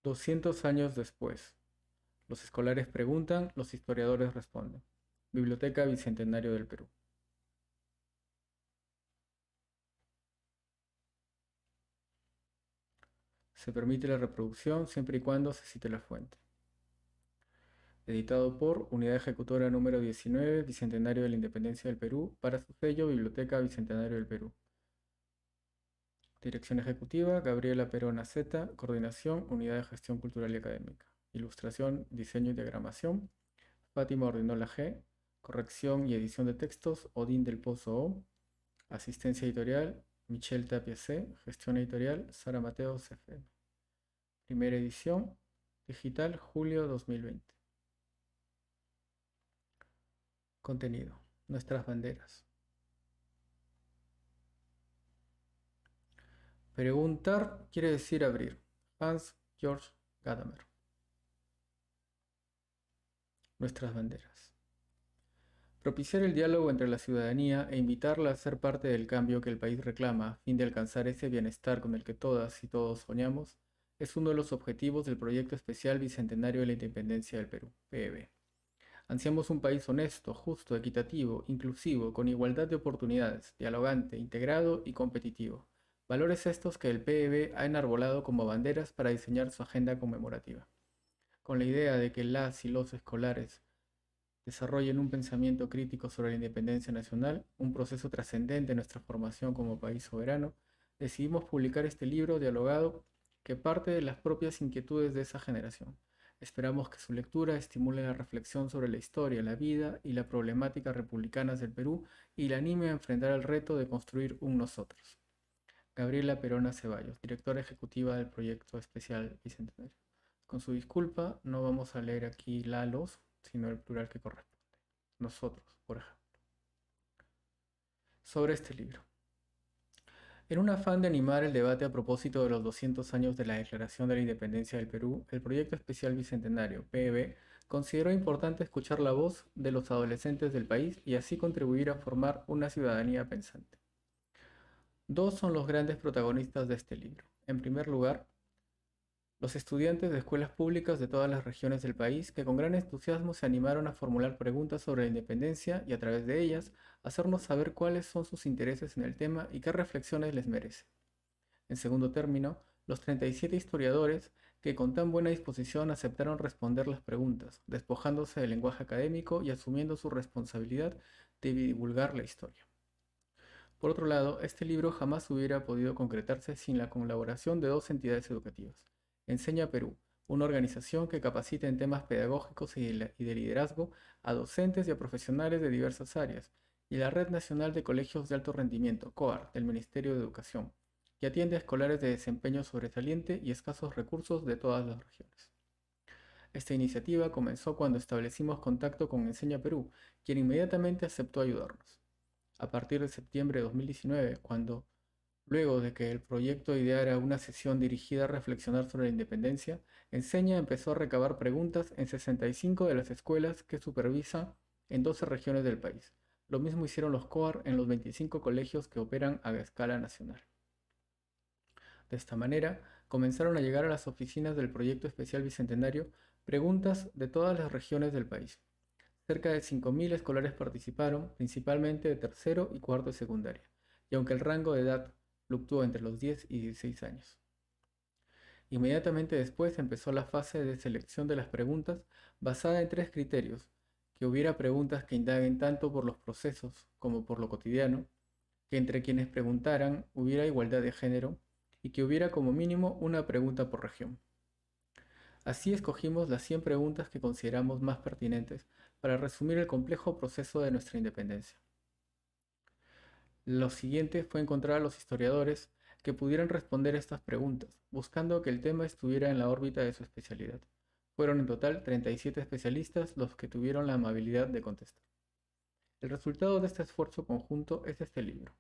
200 años después. Los escolares preguntan, los historiadores responden. Biblioteca Bicentenario del Perú. Se permite la reproducción siempre y cuando se cite la fuente. Editado por Unidad Ejecutora número 19, Bicentenario de la Independencia del Perú, para su sello Biblioteca Bicentenario del Perú. Dirección Ejecutiva, Gabriela Perona Z, Coordinación, Unidad de Gestión Cultural y Académica. Ilustración, Diseño y Diagramación, Fátima Ordinola G. Corrección y edición de textos, Odín del Pozo O. Asistencia editorial, Michelle Tapia C. Gestión editorial, Sara Mateo CFM. Primera edición, digital, julio 2020. Contenido. Nuestras banderas. Preguntar quiere decir abrir. Hans Georg Gadamer. Nuestras banderas. Propiciar el diálogo entre la ciudadanía e invitarla a ser parte del cambio que el país reclama a fin de alcanzar ese bienestar con el que todas y todos soñamos es uno de los objetivos del Proyecto Especial Bicentenario de la Independencia del Perú, PEB. Ansiamos un país honesto, justo, equitativo, inclusivo, con igualdad de oportunidades, dialogante, integrado y competitivo. Valores estos que el PEB ha enarbolado como banderas para diseñar su agenda conmemorativa. Con la idea de que las y los escolares desarrollen un pensamiento crítico sobre la independencia nacional, un proceso trascendente en nuestra formación como país soberano, decidimos publicar este libro dialogado que parte de las propias inquietudes de esa generación. Esperamos que su lectura estimule la reflexión sobre la historia, la vida y la problemática republicanas del Perú y la anime a enfrentar el reto de construir un nosotros. Gabriela Perona Ceballos, directora ejecutiva del Proyecto Especial Bicentenario. Con su disculpa, no vamos a leer aquí la los, sino el plural que corresponde. Nosotros, por ejemplo. Sobre este libro. En un afán de animar el debate a propósito de los 200 años de la Declaración de la Independencia del Perú, el Proyecto Especial Bicentenario, PEB, consideró importante escuchar la voz de los adolescentes del país y así contribuir a formar una ciudadanía pensante. Dos son los grandes protagonistas de este libro. En primer lugar, los estudiantes de escuelas públicas de todas las regiones del país que con gran entusiasmo se animaron a formular preguntas sobre la independencia y a través de ellas hacernos saber cuáles son sus intereses en el tema y qué reflexiones les merece. En segundo término, los 37 historiadores que con tan buena disposición aceptaron responder las preguntas, despojándose del lenguaje académico y asumiendo su responsabilidad de divulgar la historia. Por otro lado, este libro jamás hubiera podido concretarse sin la colaboración de dos entidades educativas. Enseña Perú, una organización que capacita en temas pedagógicos y de liderazgo a docentes y a profesionales de diversas áreas, y la Red Nacional de Colegios de Alto Rendimiento, COAR, del Ministerio de Educación, que atiende a escolares de desempeño sobresaliente y escasos recursos de todas las regiones. Esta iniciativa comenzó cuando establecimos contacto con Enseña Perú, quien inmediatamente aceptó ayudarnos. A partir de septiembre de 2019, cuando, luego de que el proyecto ideara una sesión dirigida a reflexionar sobre la independencia, Enseña empezó a recabar preguntas en 65 de las escuelas que supervisa en 12 regiones del país. Lo mismo hicieron los COAR en los 25 colegios que operan a escala nacional. De esta manera, comenzaron a llegar a las oficinas del Proyecto Especial Bicentenario preguntas de todas las regiones del país. Cerca de 5.000 escolares participaron, principalmente de tercero y cuarto de secundaria, y aunque el rango de edad fluctuó entre los 10 y 16 años. Inmediatamente después empezó la fase de selección de las preguntas basada en tres criterios: que hubiera preguntas que indaguen tanto por los procesos como por lo cotidiano, que entre quienes preguntaran hubiera igualdad de género y que hubiera como mínimo una pregunta por región. Así escogimos las 100 preguntas que consideramos más pertinentes para resumir el complejo proceso de nuestra independencia. Lo siguiente fue encontrar a los historiadores que pudieran responder estas preguntas, buscando que el tema estuviera en la órbita de su especialidad. Fueron en total 37 especialistas los que tuvieron la amabilidad de contestar. El resultado de este esfuerzo conjunto es este libro,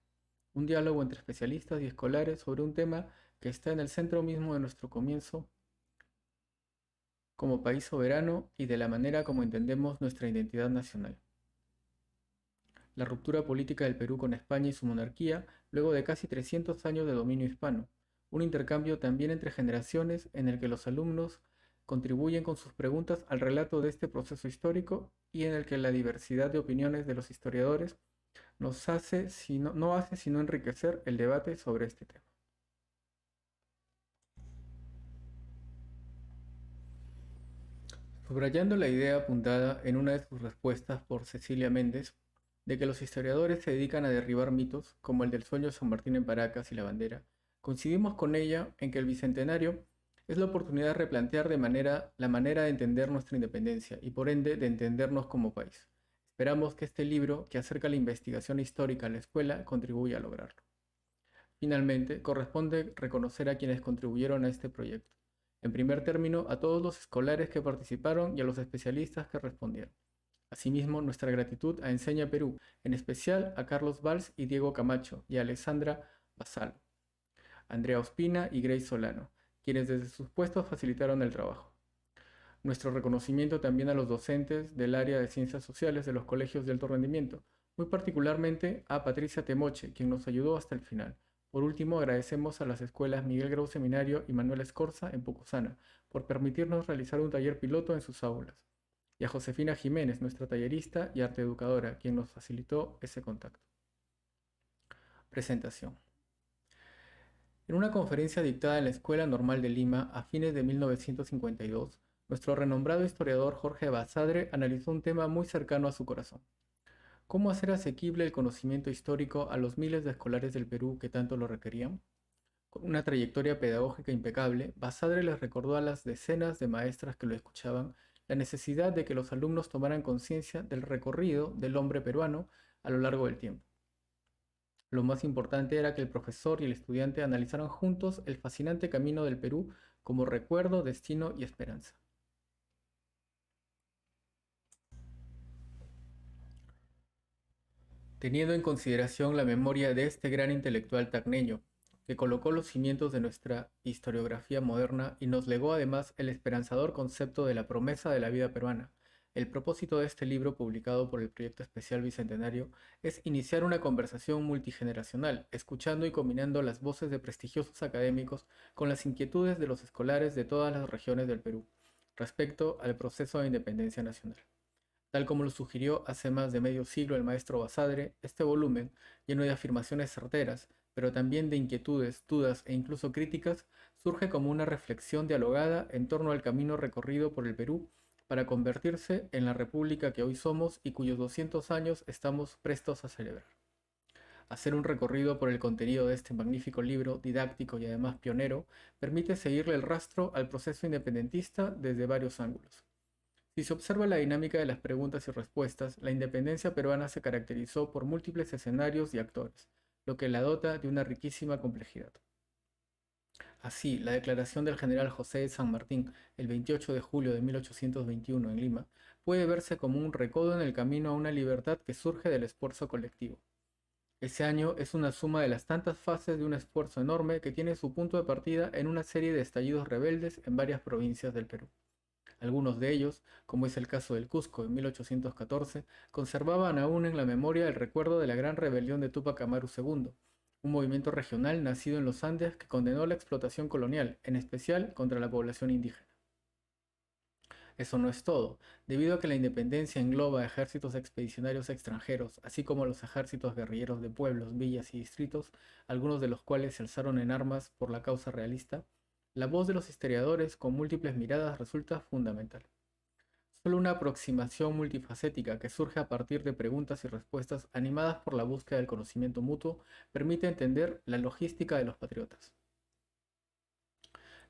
un diálogo entre especialistas y escolares sobre un tema que está en el centro mismo de nuestro comienzo como país soberano y de la manera como entendemos nuestra identidad nacional. La ruptura política del Perú con España y su monarquía luego de casi 300 años de dominio hispano, un intercambio también entre generaciones en el que los alumnos contribuyen con sus preguntas al relato de este proceso histórico y en el que la diversidad de opiniones de los historiadores no hace sino enriquecer el debate sobre este tema. Subrayando la idea apuntada en una de sus respuestas por Cecilia Méndez, de que los historiadores se dedican a derribar mitos, como el del sueño de San Martín en Paracas y la bandera, coincidimos con ella en que el Bicentenario es la oportunidad de replantear la manera de entender nuestra independencia y por ende de entendernos como país. Esperamos que este libro, que acerca la investigación histórica a la escuela, contribuya a lograrlo. Finalmente, corresponde reconocer a quienes contribuyeron a este proyecto. En primer término, a todos los escolares que participaron y a los especialistas que respondieron. Asimismo, nuestra gratitud a Enseña Perú, en especial a Carlos Valls y Diego Camacho y a Alessandra Basalo, Andrea Ospina y Grace Solano, quienes desde sus puestos facilitaron el trabajo. Nuestro reconocimiento también a los docentes del área de Ciencias Sociales de los colegios de alto rendimiento, muy particularmente a Patricia Temoche, quien nos ayudó hasta el final. Por último, agradecemos a las escuelas Miguel Grau Seminario y Manuel Escorza en Pucusana por permitirnos realizar un taller piloto en sus aulas, y a Josefina Jiménez, nuestra tallerista y arteeducadora, quien nos facilitó ese contacto. Presentación. En una conferencia dictada en la Escuela Normal de Lima a fines de 1952, nuestro renombrado historiador Jorge Basadre analizó un tema muy cercano a su corazón: ¿cómo hacer asequible el conocimiento histórico a los miles de escolares del Perú que tanto lo requerían? Con una trayectoria pedagógica impecable, Basadre les recordó a las decenas de maestras que lo escuchaban la necesidad de que los alumnos tomaran conciencia del recorrido del hombre peruano a lo largo del tiempo. Lo más importante era que el profesor y el estudiante analizaran juntos el fascinante camino del Perú como recuerdo, destino y esperanza. Teniendo en consideración la memoria de este gran intelectual tacneño, que colocó los cimientos de nuestra historiografía moderna y nos legó además el esperanzador concepto de la promesa de la vida peruana, el propósito de este libro publicado por el Proyecto Especial Bicentenario es iniciar una conversación multigeneracional, escuchando y combinando las voces de prestigiosos académicos con las inquietudes de los escolares de todas las regiones del Perú respecto al proceso de independencia nacional. Tal como lo sugirió hace más de medio siglo el maestro Basadre, este volumen, lleno de afirmaciones certeras, pero también de inquietudes, dudas e incluso críticas, surge como una reflexión dialogada en torno al camino recorrido por el Perú para convertirse en la república que hoy somos y cuyos 200 años estamos prestos a celebrar. Hacer un recorrido por el contenido de este magnífico libro, didáctico y además pionero, permite seguirle el rastro al proceso independentista desde varios ángulos. Si se observa la dinámica de las preguntas y respuestas, la independencia peruana se caracterizó por múltiples escenarios y actores, lo que la dota de una riquísima complejidad. Así, la declaración del general José de San Martín, el 28 de julio de 1821 en Lima, puede verse como un recodo en el camino a una libertad que surge del esfuerzo colectivo. Ese año es una suma de las tantas fases de un esfuerzo enorme que tiene su punto de partida en una serie de estallidos rebeldes en varias provincias del Perú. Algunos de ellos, como es el caso del Cusco en 1814, conservaban aún en la memoria el recuerdo de la gran rebelión de Túpac Amaru II, un movimiento regional nacido en los Andes que condenó la explotación colonial, en especial contra la población indígena. Eso no es todo. Debido a que la independencia engloba ejércitos expedicionarios extranjeros, así como los ejércitos guerrilleros de pueblos, villas y distritos, algunos de los cuales se alzaron en armas por la causa realista, la voz de los historiadores con múltiples miradas resulta fundamental. Solo una aproximación multifacética que surge a partir de preguntas y respuestas animadas por la búsqueda del conocimiento mutuo permite entender la logística de los patriotas.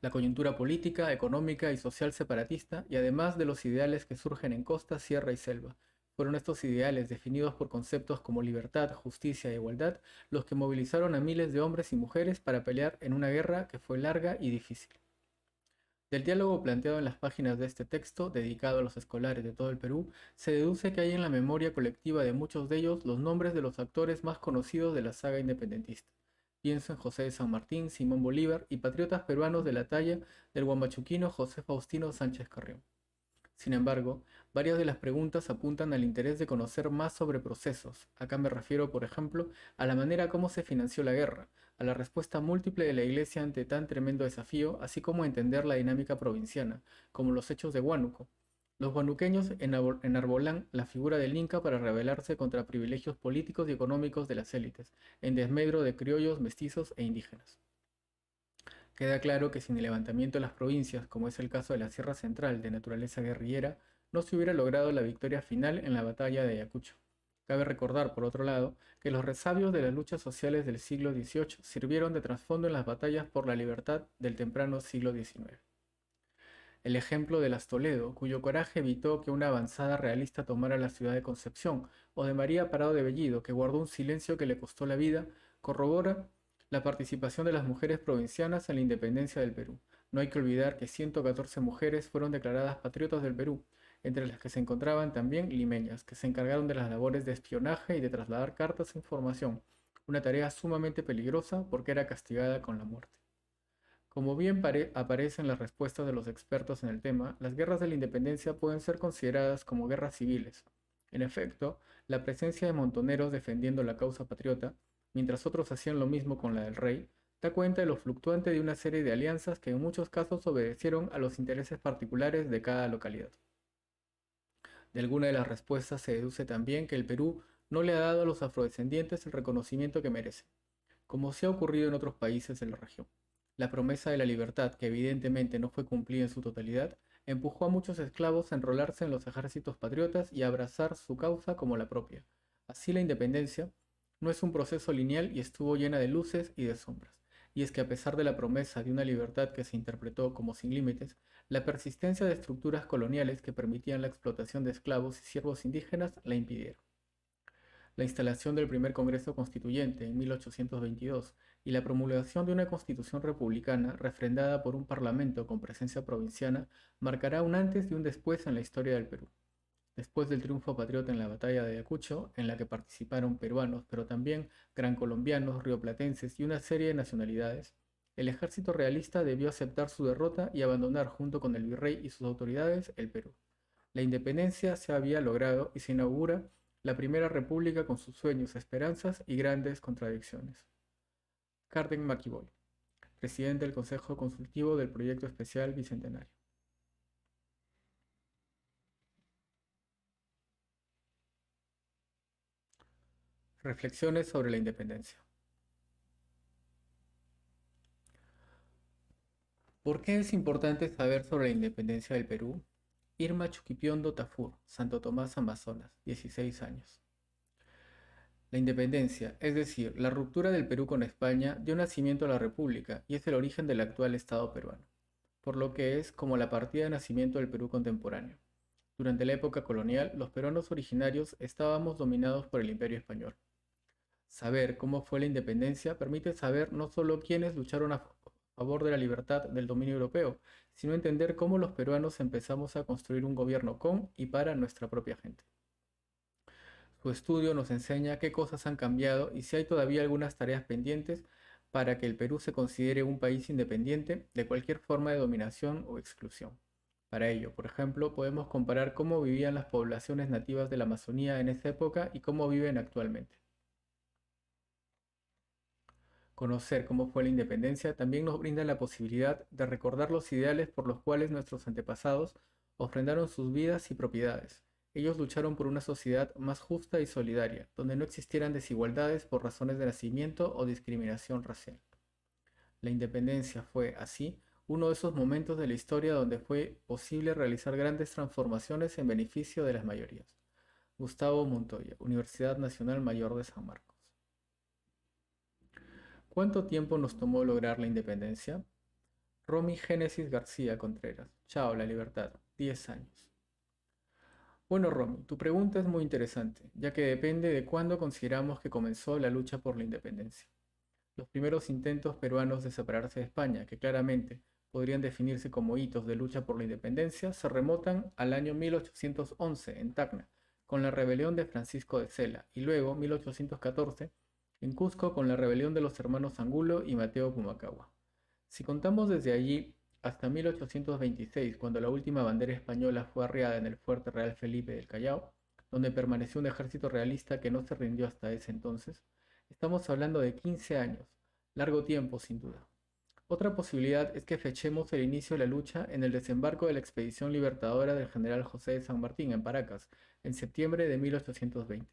La coyuntura política, económica y social separatista, y además de los ideales que surgen en costa, sierra y selva. Fueron estos ideales, definidos por conceptos como libertad, justicia e igualdad, los que movilizaron a miles de hombres y mujeres para pelear en una guerra que fue larga y difícil. Del diálogo planteado en las páginas de este texto, dedicado a los escolares de todo el Perú, se deduce que hay en la memoria colectiva de muchos de ellos los nombres de los actores más conocidos de la saga independentista. Pienso en José de San Martín, Simón Bolívar y patriotas peruanos de la talla del guambachuquino José Faustino Sánchez Carrión. Sin embargo, varias de las preguntas apuntan al interés de conocer más sobre procesos. Acá me refiero, por ejemplo, a la manera como se financió la guerra, a la respuesta múltiple de la Iglesia ante tan tremendo desafío, así como a entender la dinámica provinciana, como los hechos de Huánuco. Los huanuqueños enarbolan la figura del Inca para rebelarse contra privilegios políticos y económicos de las élites, en desmedro de criollos, mestizos e indígenas. Queda claro que sin el levantamiento de las provincias, como es el caso de la Sierra Central de naturaleza guerrillera, no se hubiera logrado la victoria final en la batalla de Ayacucho. Cabe recordar, por otro lado, que los resabios de las luchas sociales del siglo XVIII sirvieron de trasfondo en las batallas por la libertad del temprano siglo XIX. El ejemplo de las Toledo, cuyo coraje evitó que una avanzada realista tomara la ciudad de Concepción, o de María Parado de Bellido, que guardó un silencio que le costó la vida, corrobora la participación de las mujeres provincianas en la independencia del Perú. No hay que olvidar que 114 mujeres fueron declaradas patriotas del Perú, entre las que se encontraban también limeñas, que se encargaron de las labores de espionaje y de trasladar cartas e información, una tarea sumamente peligrosa porque era castigada con la muerte. Como bien aparece en las respuestas de los expertos en el tema, las guerras de la independencia pueden ser consideradas como guerras civiles. En efecto, la presencia de montoneros defendiendo la causa patriota, mientras otros hacían lo mismo con la del rey, da cuenta de lo fluctuante de una serie de alianzas que en muchos casos obedecieron a los intereses particulares de cada localidad. De alguna de las respuestas se deduce también que el Perú no le ha dado a los afrodescendientes el reconocimiento que merecen, como se ha ocurrido en otros países de la región. La promesa de la libertad, que evidentemente no fue cumplida en su totalidad, empujó a muchos esclavos a enrolarse en los ejércitos patriotas y a abrazar su causa como la propia. Así la independencia no es un proceso lineal y estuvo llena de luces y de sombras. Y es que a pesar de la promesa de una libertad que se interpretó como sin límites, la persistencia de estructuras coloniales que permitían la explotación de esclavos y siervos indígenas la impidieron. La instalación del primer Congreso Constituyente en 1822 y la promulgación de una constitución republicana refrendada por un parlamento con presencia provinciana marcará un antes y un después en la historia del Perú. Después del triunfo patriota en la batalla de Ayacucho, en la que participaron peruanos, pero también gran colombianos, rioplatenses y una serie de nacionalidades, el ejército realista debió aceptar su derrota y abandonar junto con el virrey y sus autoridades el Perú. La independencia se había logrado y se inaugura la primera república con sus sueños, esperanzas y grandes contradicciones. Carden McEvoy, presidente del Consejo Consultivo del Proyecto Especial Bicentenario. Reflexiones sobre la independencia. ¿Por qué es importante saber sobre la independencia del Perú? Irma Chuquipiondo Tafur, Santo Tomás, Amazonas, 16 años. La independencia, es decir, la ruptura del Perú con España, dio nacimiento a la República y es el origen del actual Estado peruano, por lo que es como la partida de nacimiento del Perú contemporáneo. Durante la época colonial, los peruanos originarios estábamos dominados por el Imperio Español. Saber cómo fue la independencia permite saber no solo quiénes lucharon a favor de la libertad del dominio europeo, sino entender cómo los peruanos empezamos a construir un gobierno con y para nuestra propia gente. Su estudio nos enseña qué cosas han cambiado y si hay todavía algunas tareas pendientes para que el Perú se considere un país independiente de cualquier forma de dominación o exclusión. Para ello, por ejemplo, podemos comparar cómo vivían las poblaciones nativas de la Amazonía en esa época y cómo viven actualmente. Conocer cómo fue la independencia también nos brinda la posibilidad de recordar los ideales por los cuales nuestros antepasados ofrendaron sus vidas y propiedades. Ellos lucharon por una sociedad más justa y solidaria, donde no existieran desigualdades por razones de nacimiento o discriminación racial. La independencia fue, así, uno de esos momentos de la historia donde fue posible realizar grandes transformaciones en beneficio de las mayorías. Gustavo Montoya, Universidad Nacional Mayor de San Marcos. ¿Cuánto tiempo nos tomó lograr la independencia? Romy Génesis García Contreras. Chao, la libertad. 10 años. Bueno, Romy, tu pregunta es muy interesante, ya que depende de cuándo consideramos que comenzó la lucha por la independencia. Los primeros intentos peruanos de separarse de España, que claramente podrían definirse como hitos de lucha por la independencia, se remontan al año 1811 en Tacna, con la rebelión de Francisco de Sela, y luego 1814 en Cusco con la rebelión de los hermanos Angulo y Mateo Pumacahua. Si contamos desde allí hasta 1826, cuando la última bandera española fue arriada en el fuerte Real Felipe del Callao, donde permaneció un ejército realista que no se rindió hasta ese entonces, estamos hablando de 15 años, largo tiempo sin duda. Otra posibilidad es que fechemos el inicio de la lucha en el desembarco de la expedición libertadora del general José de San Martín en Paracas, en septiembre de 1820.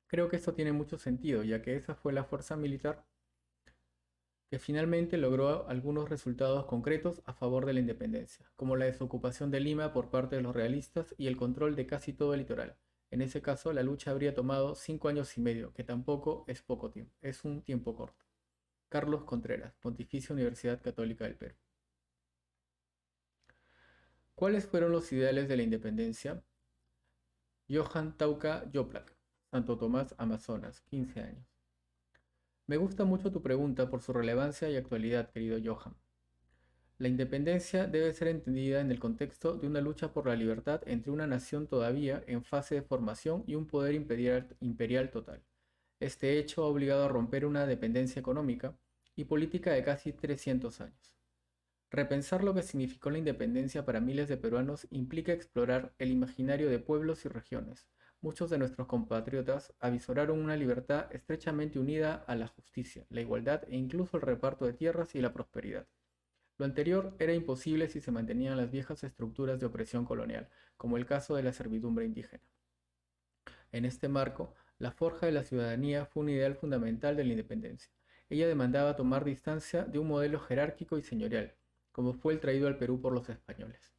Creo que esto tiene mucho sentido, ya que esa fue la fuerza militar que finalmente logró algunos resultados concretos a favor de la independencia, como la desocupación de Lima por parte de los realistas y el control de casi todo el litoral. En ese caso, la lucha habría tomado 5 años y medio, que tampoco es poco tiempo, es un tiempo corto. Carlos Contreras, Pontificia Universidad Católica del Perú. ¿Cuáles fueron los ideales de la independencia? Johann Tauca Joplak, Santo Tomás, Amazonas, 15 años. Me gusta mucho tu pregunta por su relevancia y actualidad, querido Johann. La independencia debe ser entendida en el contexto de una lucha por la libertad entre una nación todavía en fase de formación y un poder imperial total. Este hecho ha obligado a romper una dependencia económica y política de casi 300 años. Repensar lo que significó la independencia para miles de peruanos implica explorar el imaginario de pueblos y regiones. Muchos de nuestros compatriotas avisoraron una libertad estrechamente unida a la justicia, la igualdad e incluso el reparto de tierras y la prosperidad. Lo anterior era imposible si se mantenían las viejas estructuras de opresión colonial, como el caso de la servidumbre indígena. En este marco, la forja de la ciudadanía fue un ideal fundamental de la independencia. Ella demandaba tomar distancia de un modelo jerárquico y señorial, como fue el traído al Perú por los españoles.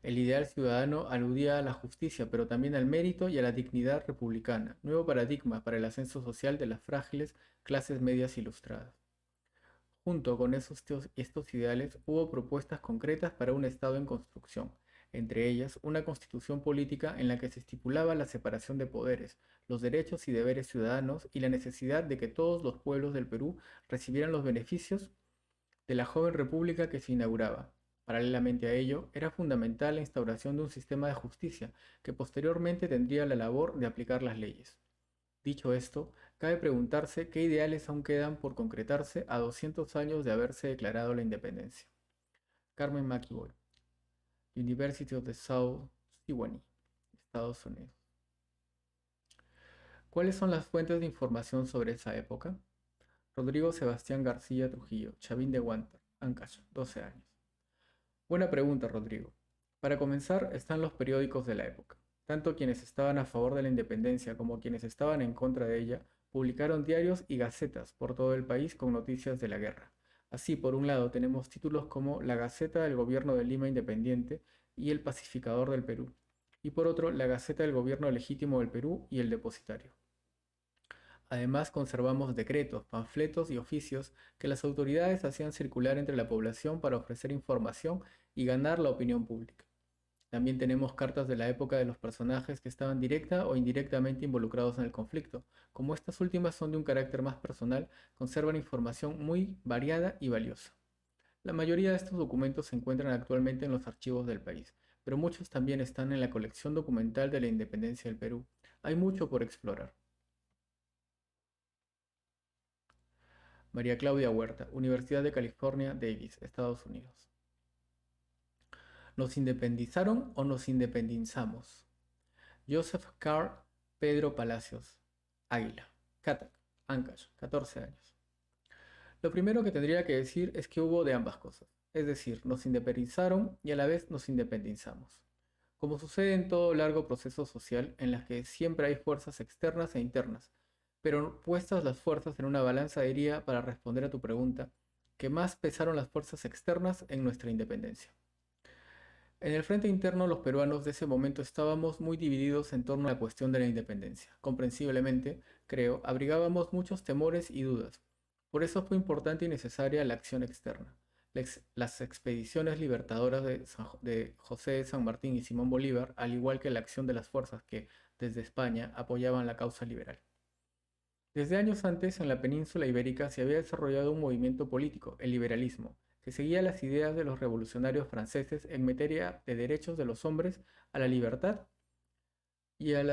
El ideal ciudadano aludía a la justicia, pero también al mérito y a la dignidad republicana, nuevo paradigma para el ascenso social de las frágiles clases medias ilustradas. Junto con estos ideales hubo propuestas concretas para un Estado en construcción, entre ellas una constitución política en la que se estipulaba la separación de poderes, los derechos y deberes ciudadanos y la necesidad de que todos los pueblos del Perú recibieran los beneficios de la joven república que se inauguraba. Paralelamente a ello, era fundamental la instauración de un sistema de justicia que posteriormente tendría la labor de aplicar las leyes. Dicho esto, cabe preguntarse qué ideales aún quedan por concretarse a 200 años de haberse declarado la independencia. Carmen McEvoy, University of the South Sewanee, Estados Unidos. ¿Cuáles son las fuentes de información sobre esa época? Rodrigo Sebastián García Trujillo, Chavín de Huántar, Ancash, 12 años. Buena pregunta, Rodrigo. Para comenzar, están los periódicos de la época. Tanto quienes estaban a favor de la independencia como quienes estaban en contra de ella publicaron diarios y gacetas por todo el país con noticias de la guerra. Así, por un lado, tenemos títulos como La Gaceta del Gobierno de Lima Independiente y El Pacificador del Perú, y por otro, La Gaceta del Gobierno Legítimo del Perú y El Depositario. Además, conservamos decretos, panfletos y oficios que las autoridades hacían circular entre la población para ofrecer información y ganar la opinión pública. También tenemos cartas de la época de los personajes que estaban directa o indirectamente involucrados en el conflicto. Como estas últimas son de un carácter más personal, conservan información muy variada y valiosa. La mayoría de estos documentos se encuentran actualmente en los archivos del país, pero muchos también están en la colección documental de la independencia del Perú. Hay mucho por explorar. María Claudia Huerta, Universidad de California, Davis, Estados Unidos. ¿Nos independizaron o nos independizamos? Joseph Carr, Pedro Palacios, Águila, Catac, Ancash, 14 años. Lo primero que tendría que decir es que hubo de ambas cosas, es decir, nos independizaron y a la vez nos independizamos. Como sucede en todo largo proceso social en las que siempre hay fuerzas externas e internas, pero puestas las fuerzas en una balanza diría, para responder a tu pregunta, que más pesaron las fuerzas externas en nuestra independencia. En el frente interno, los peruanos de ese momento estábamos muy divididos en torno a la cuestión de la independencia. Comprensiblemente, creo, abrigábamos muchos temores y dudas. Por eso fue importante y necesaria la acción externa. Las expediciones libertadoras de José de San Martín y Simón Bolívar, al igual que la acción de las fuerzas que, desde España, apoyaban la causa liberal. Desde años antes, en la península ibérica se había desarrollado un movimiento político, el liberalismo, que seguía las ideas de los revolucionarios franceses en materia de derechos de los hombres a la libertad y de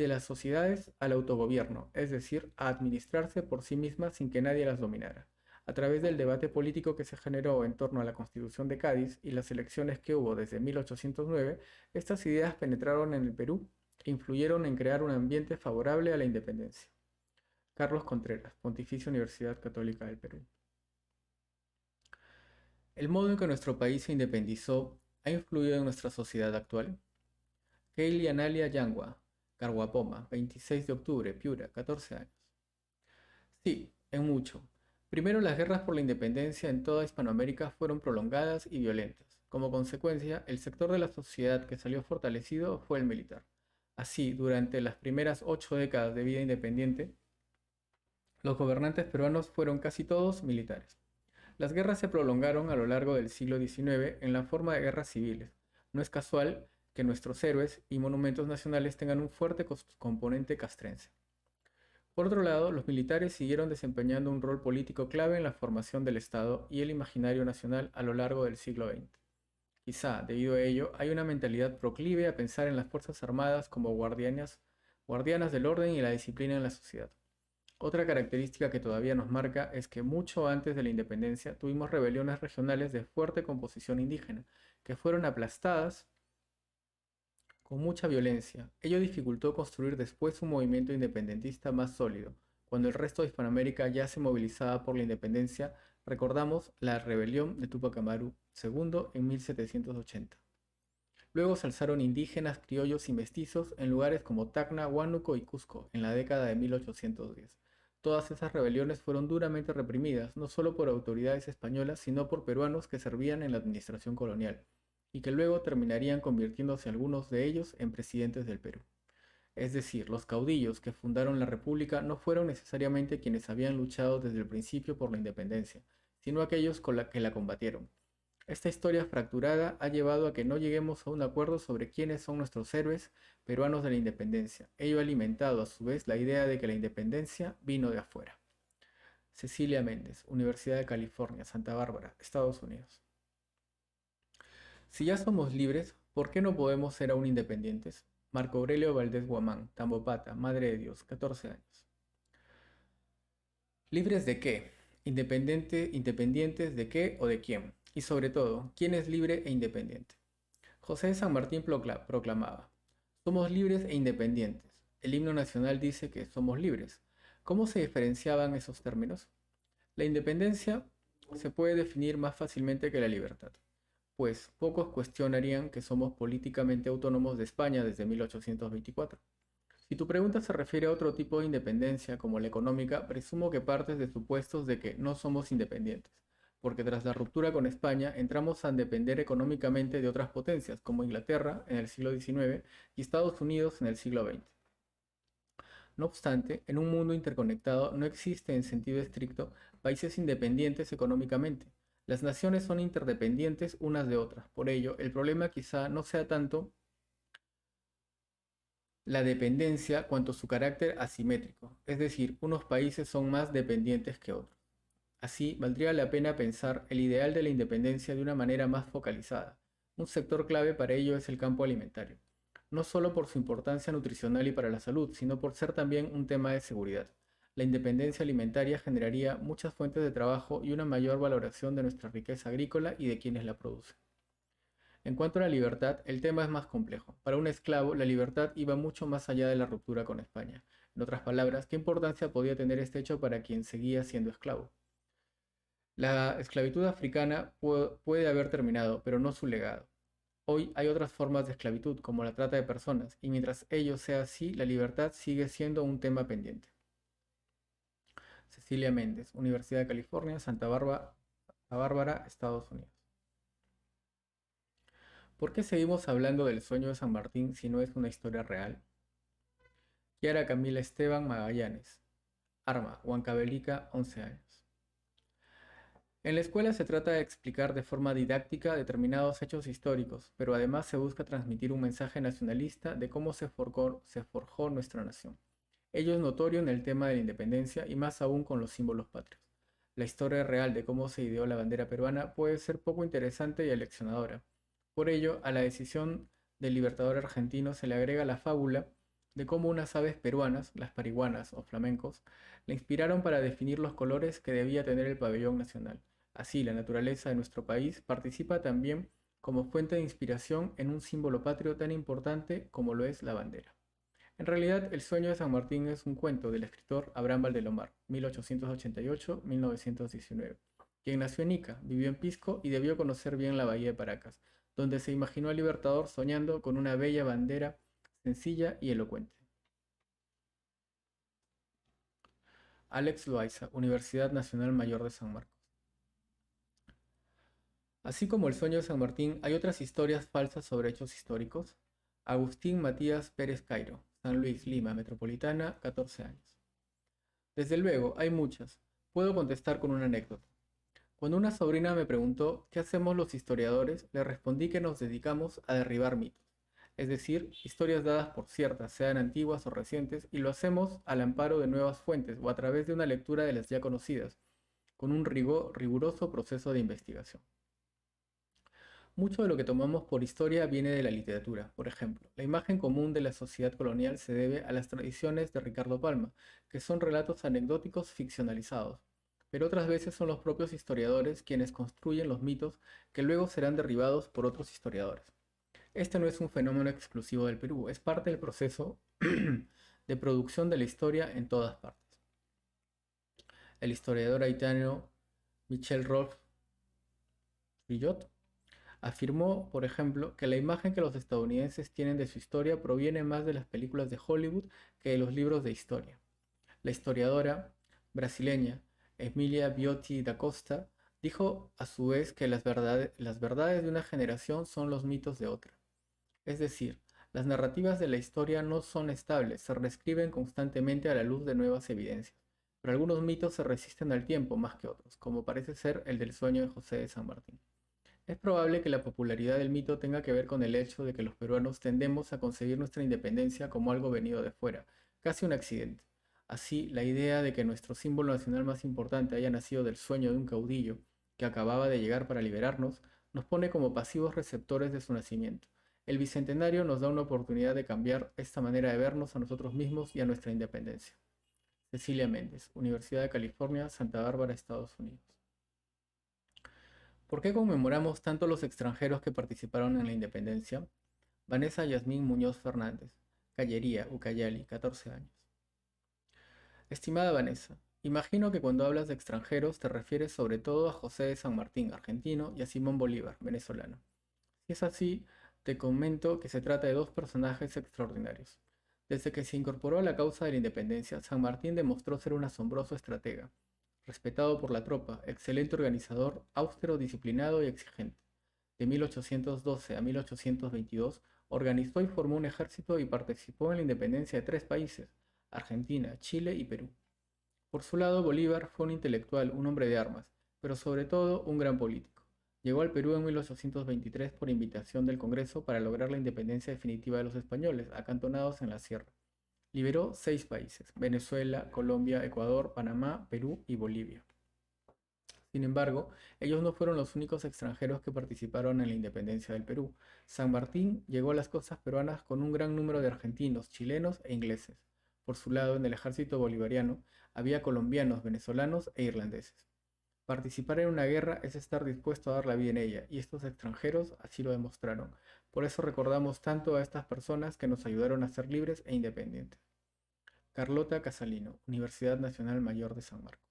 las sociedades al autogobierno, es decir, a administrarse por sí mismas sin que nadie las dominara. A través del debate político que se generó en torno a la Constitución de Cádiz y las elecciones que hubo desde 1809, estas ideas penetraron en el Perú e influyeron en crear un ambiente favorable a la independencia. Carlos Contreras, Pontificia Universidad Católica del Perú. ¿El modo en que nuestro país se independizó ha influido en nuestra sociedad actual? Kaylee Analia Yangua, Carhuapoma, 26 de octubre, Piura, 14 años. Sí, en mucho. Primero, las guerras por la independencia en toda Hispanoamérica fueron prolongadas y violentas. Como consecuencia, el sector de la sociedad que salió fortalecido fue el militar. Así, durante las primeras 8 décadas de vida independiente, los gobernantes peruanos fueron casi todos militares. Las guerras se prolongaron a lo largo del siglo XIX en la forma de guerras civiles. No es casual que nuestros héroes y monumentos nacionales tengan un fuerte componente castrense. Por otro lado, los militares siguieron desempeñando un rol político clave en la formación del Estado y el imaginario nacional a lo largo del siglo XX. Quizá, debido a ello, hay una mentalidad proclive a pensar en las Fuerzas Armadas como guardianas del orden y la disciplina en la sociedad. Otra característica que todavía nos marca es que mucho antes de la independencia tuvimos rebeliones regionales de fuerte composición indígena, que fueron aplastadas con mucha violencia. Ello dificultó construir después un movimiento independentista más sólido. Cuando el resto de Hispanoamérica ya se movilizaba por la independencia, recordamos la rebelión de Túpac Amaru II en 1780. Luego se alzaron indígenas, criollos y mestizos en lugares como Tacna, Huánuco y Cusco en la década de 1810. Todas esas rebeliones fueron duramente reprimidas, no solo por autoridades españolas, sino por peruanos que servían en la administración colonial, y que luego terminarían convirtiéndose algunos de ellos en presidentes del Perú. Es decir, los caudillos que fundaron la República no fueron necesariamente quienes habían luchado desde el principio por la independencia, sino aquellos que la combatieron. Esta historia fracturada ha llevado a que no lleguemos a un acuerdo sobre quiénes son nuestros héroes peruanos de la independencia. Ello ha alimentado a su vez la idea de que la independencia vino de afuera. Cecilia Méndez, Universidad de California, Santa Bárbara, Estados Unidos. Si ya somos libres, ¿por qué no podemos ser aún independientes? Marco Aurelio Valdés Guamán, Tambopata, Madre de Dios, 14 años. ¿Libres de qué? ¿Independientes de qué o de quién? Y sobre todo, ¿quién es libre e independiente? José de San Martín proclamaba: somos libres e independientes. El himno nacional dice que somos libres. ¿Cómo se diferenciaban esos términos? La independencia se puede definir más fácilmente que la libertad, pues pocos cuestionarían que somos políticamente autónomos de España desde 1824. Si tu pregunta se refiere a otro tipo de independencia, como la económica, presumo que partes de supuestos de que no somos independientes, porque tras la ruptura con España entramos a depender económicamente de otras potencias, como Inglaterra en el siglo XIX y Estados Unidos en el siglo XX. No obstante, en un mundo interconectado no existe en sentido estricto países independientes económicamente. Las naciones son interdependientes unas de otras. Por ello, el problema quizá no sea tanto la dependencia cuanto su carácter asimétrico, es decir, unos países son más dependientes que otros. Así, valdría la pena pensar el ideal de la independencia de una manera más focalizada. Un sector clave para ello es el campo alimentario, no solo por su importancia nutricional y para la salud, sino por ser también un tema de seguridad. La independencia alimentaria generaría muchas fuentes de trabajo y una mayor valoración de nuestra riqueza agrícola y de quienes la producen. En cuanto a la libertad, el tema es más complejo. Para un esclavo, la libertad iba mucho más allá de la ruptura con España. En otras palabras, ¿qué importancia podía tener este hecho para quien seguía siendo esclavo? La esclavitud africana puede haber terminado, pero no su legado. Hoy hay otras formas de esclavitud, como la trata de personas, y mientras ello sea así, la libertad sigue siendo un tema pendiente. Cecilia Méndez, Universidad de California, Santa Bárbara, Estados Unidos. ¿Por qué seguimos hablando del sueño de San Martín si no es una historia real? Kiara Camila Esteban Magallanes. Arma, Huancavelica, 11 años. En la escuela se trata de explicar de forma didáctica determinados hechos históricos, pero además se busca transmitir un mensaje nacionalista de cómo se forjó nuestra nación. Ello es notorio en el tema de la independencia y más aún con los símbolos patrios. La historia real de cómo se ideó la bandera peruana puede ser poco interesante y aleccionadora. Por ello, a la decisión del libertador argentino se le agrega la fábula de cómo unas aves peruanas, las pariguanas o flamencos, le inspiraron para definir los colores que debía tener el pabellón nacional. Así, la naturaleza de nuestro país participa también como fuente de inspiración en un símbolo patrio tan importante como lo es la bandera. En realidad, El sueño de San Martín es un cuento del escritor Abraham Valdelomar, 1888-1919, quien nació en Ica, vivió en Pisco y debió conocer bien la bahía de Paracas, donde se imaginó al Libertador soñando con una bella bandera sencilla y elocuente. Alex Loaiza, Universidad Nacional Mayor de San Marcos. Así como El sueño de San Martín, hay otras historias falsas sobre hechos históricos. Agustín Matías Pérez Cairo, San Luis, Lima, Metropolitana, 14 años. Desde luego, hay muchas. Puedo contestar con una anécdota. Cuando una sobrina me preguntó qué hacemos los historiadores, le respondí que nos dedicamos a derribar mitos, es decir, historias dadas por ciertas, sean antiguas o recientes, y lo hacemos al amparo de nuevas fuentes o a través de una lectura de las ya conocidas, con un riguroso proceso de investigación. Mucho de lo que tomamos por historia viene de la literatura. Por ejemplo, la imagen común de la sociedad colonial se debe a las tradiciones de Ricardo Palma, que son relatos anecdóticos ficcionalizados. Pero otras veces son los propios historiadores quienes construyen los mitos que luego serán derribados por otros historiadores. Este no es un fenómeno exclusivo del Perú, es parte del proceso de producción de la historia en todas partes. El historiador haitiano Michel Rolf Rillot afirmó, por ejemplo, que la imagen que los estadounidenses tienen de su historia proviene más de las películas de Hollywood que de los libros de historia. La historiadora brasileña Emilia Biotti da Costa dijo a su vez que las verdades de una generación son los mitos de otra. Es decir, las narrativas de la historia no son estables, se reescriben constantemente a la luz de nuevas evidencias. Pero algunos mitos se resisten al tiempo más que otros, como parece ser el del sueño de José de San Martín. Es probable que la popularidad del mito tenga que ver con el hecho de que los peruanos tendemos a concebir nuestra independencia como algo venido de fuera, casi un accidente. Así, la idea de que nuestro símbolo nacional más importante haya nacido del sueño de un caudillo que acababa de llegar para liberarnos, nos pone como pasivos receptores de su nacimiento. El bicentenario nos da una oportunidad de cambiar esta manera de vernos a nosotros mismos y a nuestra independencia. Cecilia Méndez, Universidad de California, Santa Bárbara, Estados Unidos. ¿Por qué conmemoramos tanto los extranjeros que participaron en la independencia? Vanessa Yasmín Muñoz Fernández, Callería, Ucayali, 14 años. Estimada Vanessa, imagino que cuando hablas de extranjeros te refieres sobre todo a José de San Martín, argentino, y a Simón Bolívar, venezolano. Si es así, te comento que se trata de dos personajes extraordinarios. Desde que se incorporó a la causa de la independencia, San Martín demostró ser un asombroso estratega, respetado por la tropa, excelente organizador, austero, disciplinado y exigente. De 1812 a 1822, organizó y formó un ejército y participó en la independencia de tres países, Argentina, Chile y Perú. Por su lado, Bolívar fue un intelectual, un hombre de armas, pero sobre todo un gran político. Llegó al Perú en 1823 por invitación del Congreso para lograr la independencia definitiva de los españoles, acantonados en la sierra. Liberó 6 países: Venezuela, Colombia, Ecuador, Panamá, Perú y Bolivia. Sin embargo, ellos no fueron los únicos extranjeros que participaron en la independencia del Perú. San Martín llegó a las costas peruanas con un gran número de argentinos, chilenos e ingleses. Por su lado, en el ejército bolivariano había colombianos, venezolanos e irlandeses. Participar en una guerra es estar dispuesto a dar la vida en ella, y estos extranjeros así lo demostraron. Por eso recordamos tanto a estas personas que nos ayudaron a ser libres e independientes. Carlota Casalino, Universidad Nacional Mayor de San Marcos.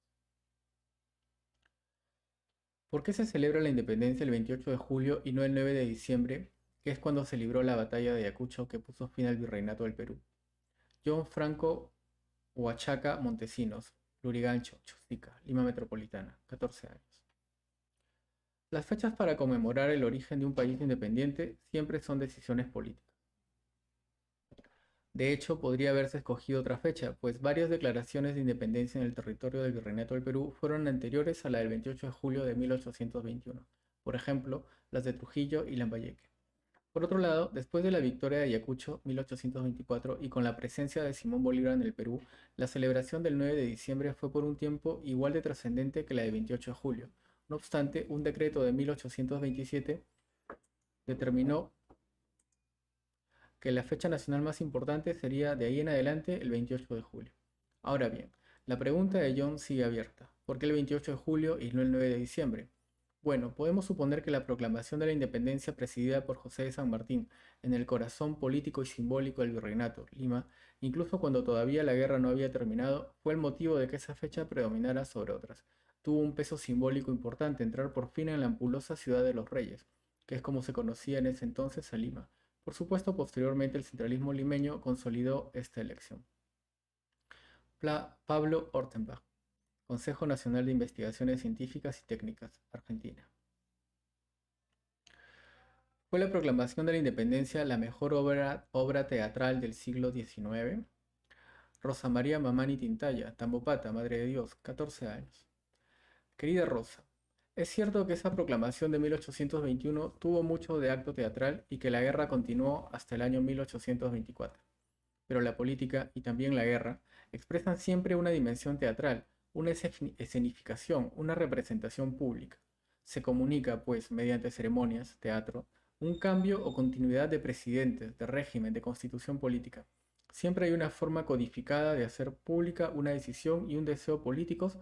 ¿Por qué se celebra la independencia el 28 de julio y no el 9 de diciembre, que es cuando se libró la batalla de Ayacucho que puso fin al virreinato del Perú? John Franco Huachaca Montesinos, Lurigancho, Chosica, Lima Metropolitana, 14 años. Las fechas para conmemorar el origen de un país independiente siempre son decisiones políticas. De hecho, podría haberse escogido otra fecha, pues varias declaraciones de independencia en el territorio del Virreinato del Perú fueron anteriores a la del 28 de julio de 1821, por ejemplo, las de Trujillo y Lambayeque. Por otro lado, después de la victoria de Ayacucho, 1824, y con la presencia de Simón Bolívar en el Perú, la celebración del 9 de diciembre fue por un tiempo igual de trascendente que la del 28 de julio. No obstante, un decreto de 1827 determinó que la fecha nacional más importante sería de ahí en adelante el 28 de julio. Ahora bien, la pregunta de John sigue abierta. ¿Por qué el 28 de julio y no el 9 de diciembre? Bueno, podemos suponer que la proclamación de la independencia presidida por José de San Martín, en el corazón político y simbólico del virreinato, Lima, incluso cuando todavía la guerra no había terminado, fue el motivo de que esa fecha predominara sobre otras. Tuvo un peso simbólico importante entrar por fin en la ampulosa ciudad de los Reyes, que es como se conocía en ese entonces a Lima. Por supuesto, posteriormente el centralismo limeño consolidó esta elección. Pablo Ortenbach, Consejo Nacional de Investigaciones Científicas y Técnicas, Argentina. ¿Fue la proclamación de la independencia la mejor obra teatral del siglo XIX? Rosa María Mamani Tintaya, Tambopata, Madre de Dios, 14 años. Querida Rosa, es cierto que esa proclamación de 1821 tuvo mucho de acto teatral y que la guerra continuó hasta el año 1824. Pero la política y también la guerra expresan siempre una dimensión teatral, una escenificación, una representación pública. Se comunica, pues, mediante ceremonias, teatro, un cambio o continuidad de presidentes, de régimen, de constitución política. Siempre hay una forma codificada de hacer pública una decisión y un deseo políticos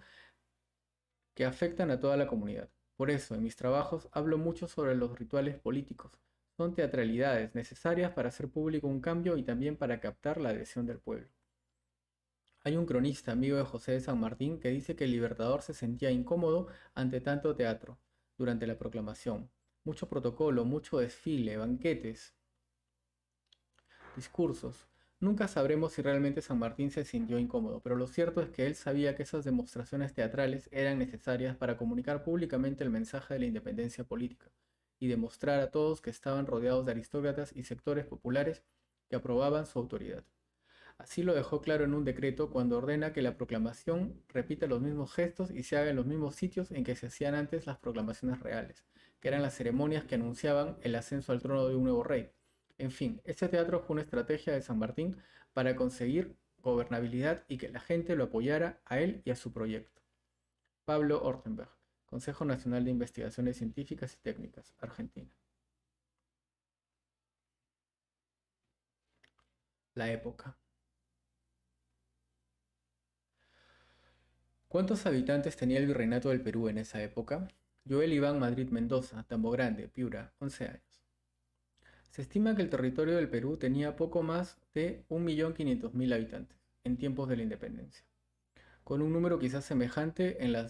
que afectan a toda la comunidad. Por eso, en mis trabajos hablo mucho sobre los rituales políticos. Son teatralidades necesarias para hacer público un cambio y también para captar la adhesión del pueblo. Hay un cronista amigo de José de San Martín que dice que el Libertador se sentía incómodo ante tanto teatro durante la proclamación. Mucho protocolo, mucho desfile, banquetes, discursos. Nunca sabremos si realmente San Martín se sintió incómodo, pero lo cierto es que él sabía que esas demostraciones teatrales eran necesarias para comunicar públicamente el mensaje de la independencia política y demostrar a todos que estaban rodeados de aristócratas y sectores populares que aprobaban su autoridad. Así lo dejó claro en un decreto cuando ordena que la proclamación repita los mismos gestos y se haga en los mismos sitios en que se hacían antes las proclamaciones reales, que eran las ceremonias que anunciaban el ascenso al trono de un nuevo rey. En fin, este teatro fue una estrategia de San Martín para conseguir gobernabilidad y que la gente lo apoyara a él y a su proyecto. Pablo Ortenberg, Consejo Nacional de Investigaciones Científicas y Técnicas, Argentina. La época. ¿Cuántos habitantes tenía el Virreinato del Perú en esa época? Joel Iván Madrid Mendoza, Tambo Grande, Piura, 11 años. Se estima que el territorio del Perú tenía poco más de 1.500.000 habitantes en tiempos de la independencia, con un número quizás semejante en la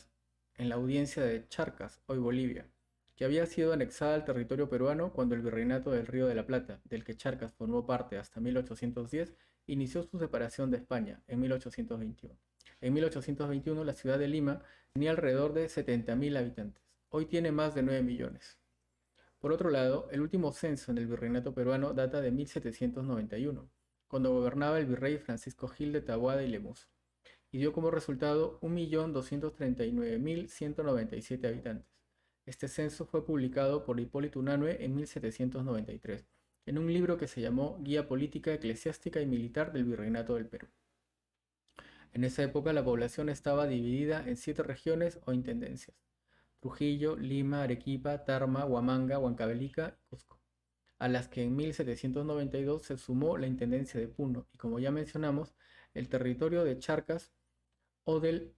audiencia de Charcas, hoy Bolivia, que había sido anexada al territorio peruano cuando el Virreinato del Río de la Plata, del que Charcas formó parte hasta 1810, inició su separación de España en 1821. En 1821 la ciudad de Lima tenía alrededor de 70.000 habitantes, hoy tiene más de 9 millones. Por otro lado, el último censo en el virreinato peruano data de 1791, cuando gobernaba el virrey Francisco Gil de Taboada y Lemus, y dio como resultado 1.239.197 habitantes. Este censo fue publicado por Hipólito Unanue en 1793, en un libro que se llamó Guía Política, Eclesiástica y Militar del Virreinato del Perú. En esa época la población estaba dividida en 7 regiones o intendencias: Trujillo, Lima, Arequipa, Tarma, Huamanga, Huancavelica y Cusco, a las que en 1792 se sumó la intendencia de Puno y, como ya mencionamos, el territorio de Charcas o del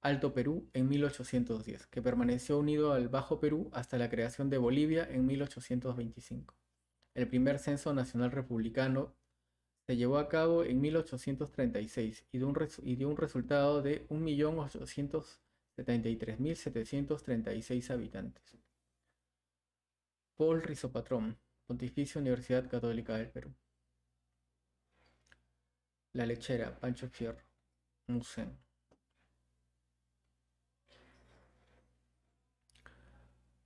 Alto Perú en 1810, que permaneció unido al Bajo Perú hasta la creación de Bolivia en 1825. El primer censo nacional republicano se llevó a cabo en 1836 y dio un resultado de 1.873.736 habitantes. Paul Rizopatrón, Pontificia Universidad Católica del Perú. La Lechera, Pancho Fierro, Museo.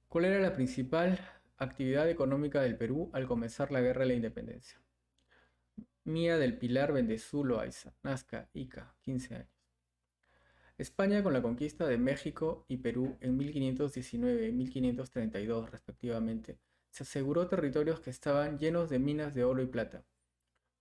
¿Cuál era la principal actividad económica del Perú al comenzar la Guerra de la Independencia? Mía del Pilar Bendezú Loaiza, Nazca, Ica, 15 años. España, con la conquista de México y Perú en 1519 y 1532 respectivamente, se aseguró territorios que estaban llenos de minas de oro y plata.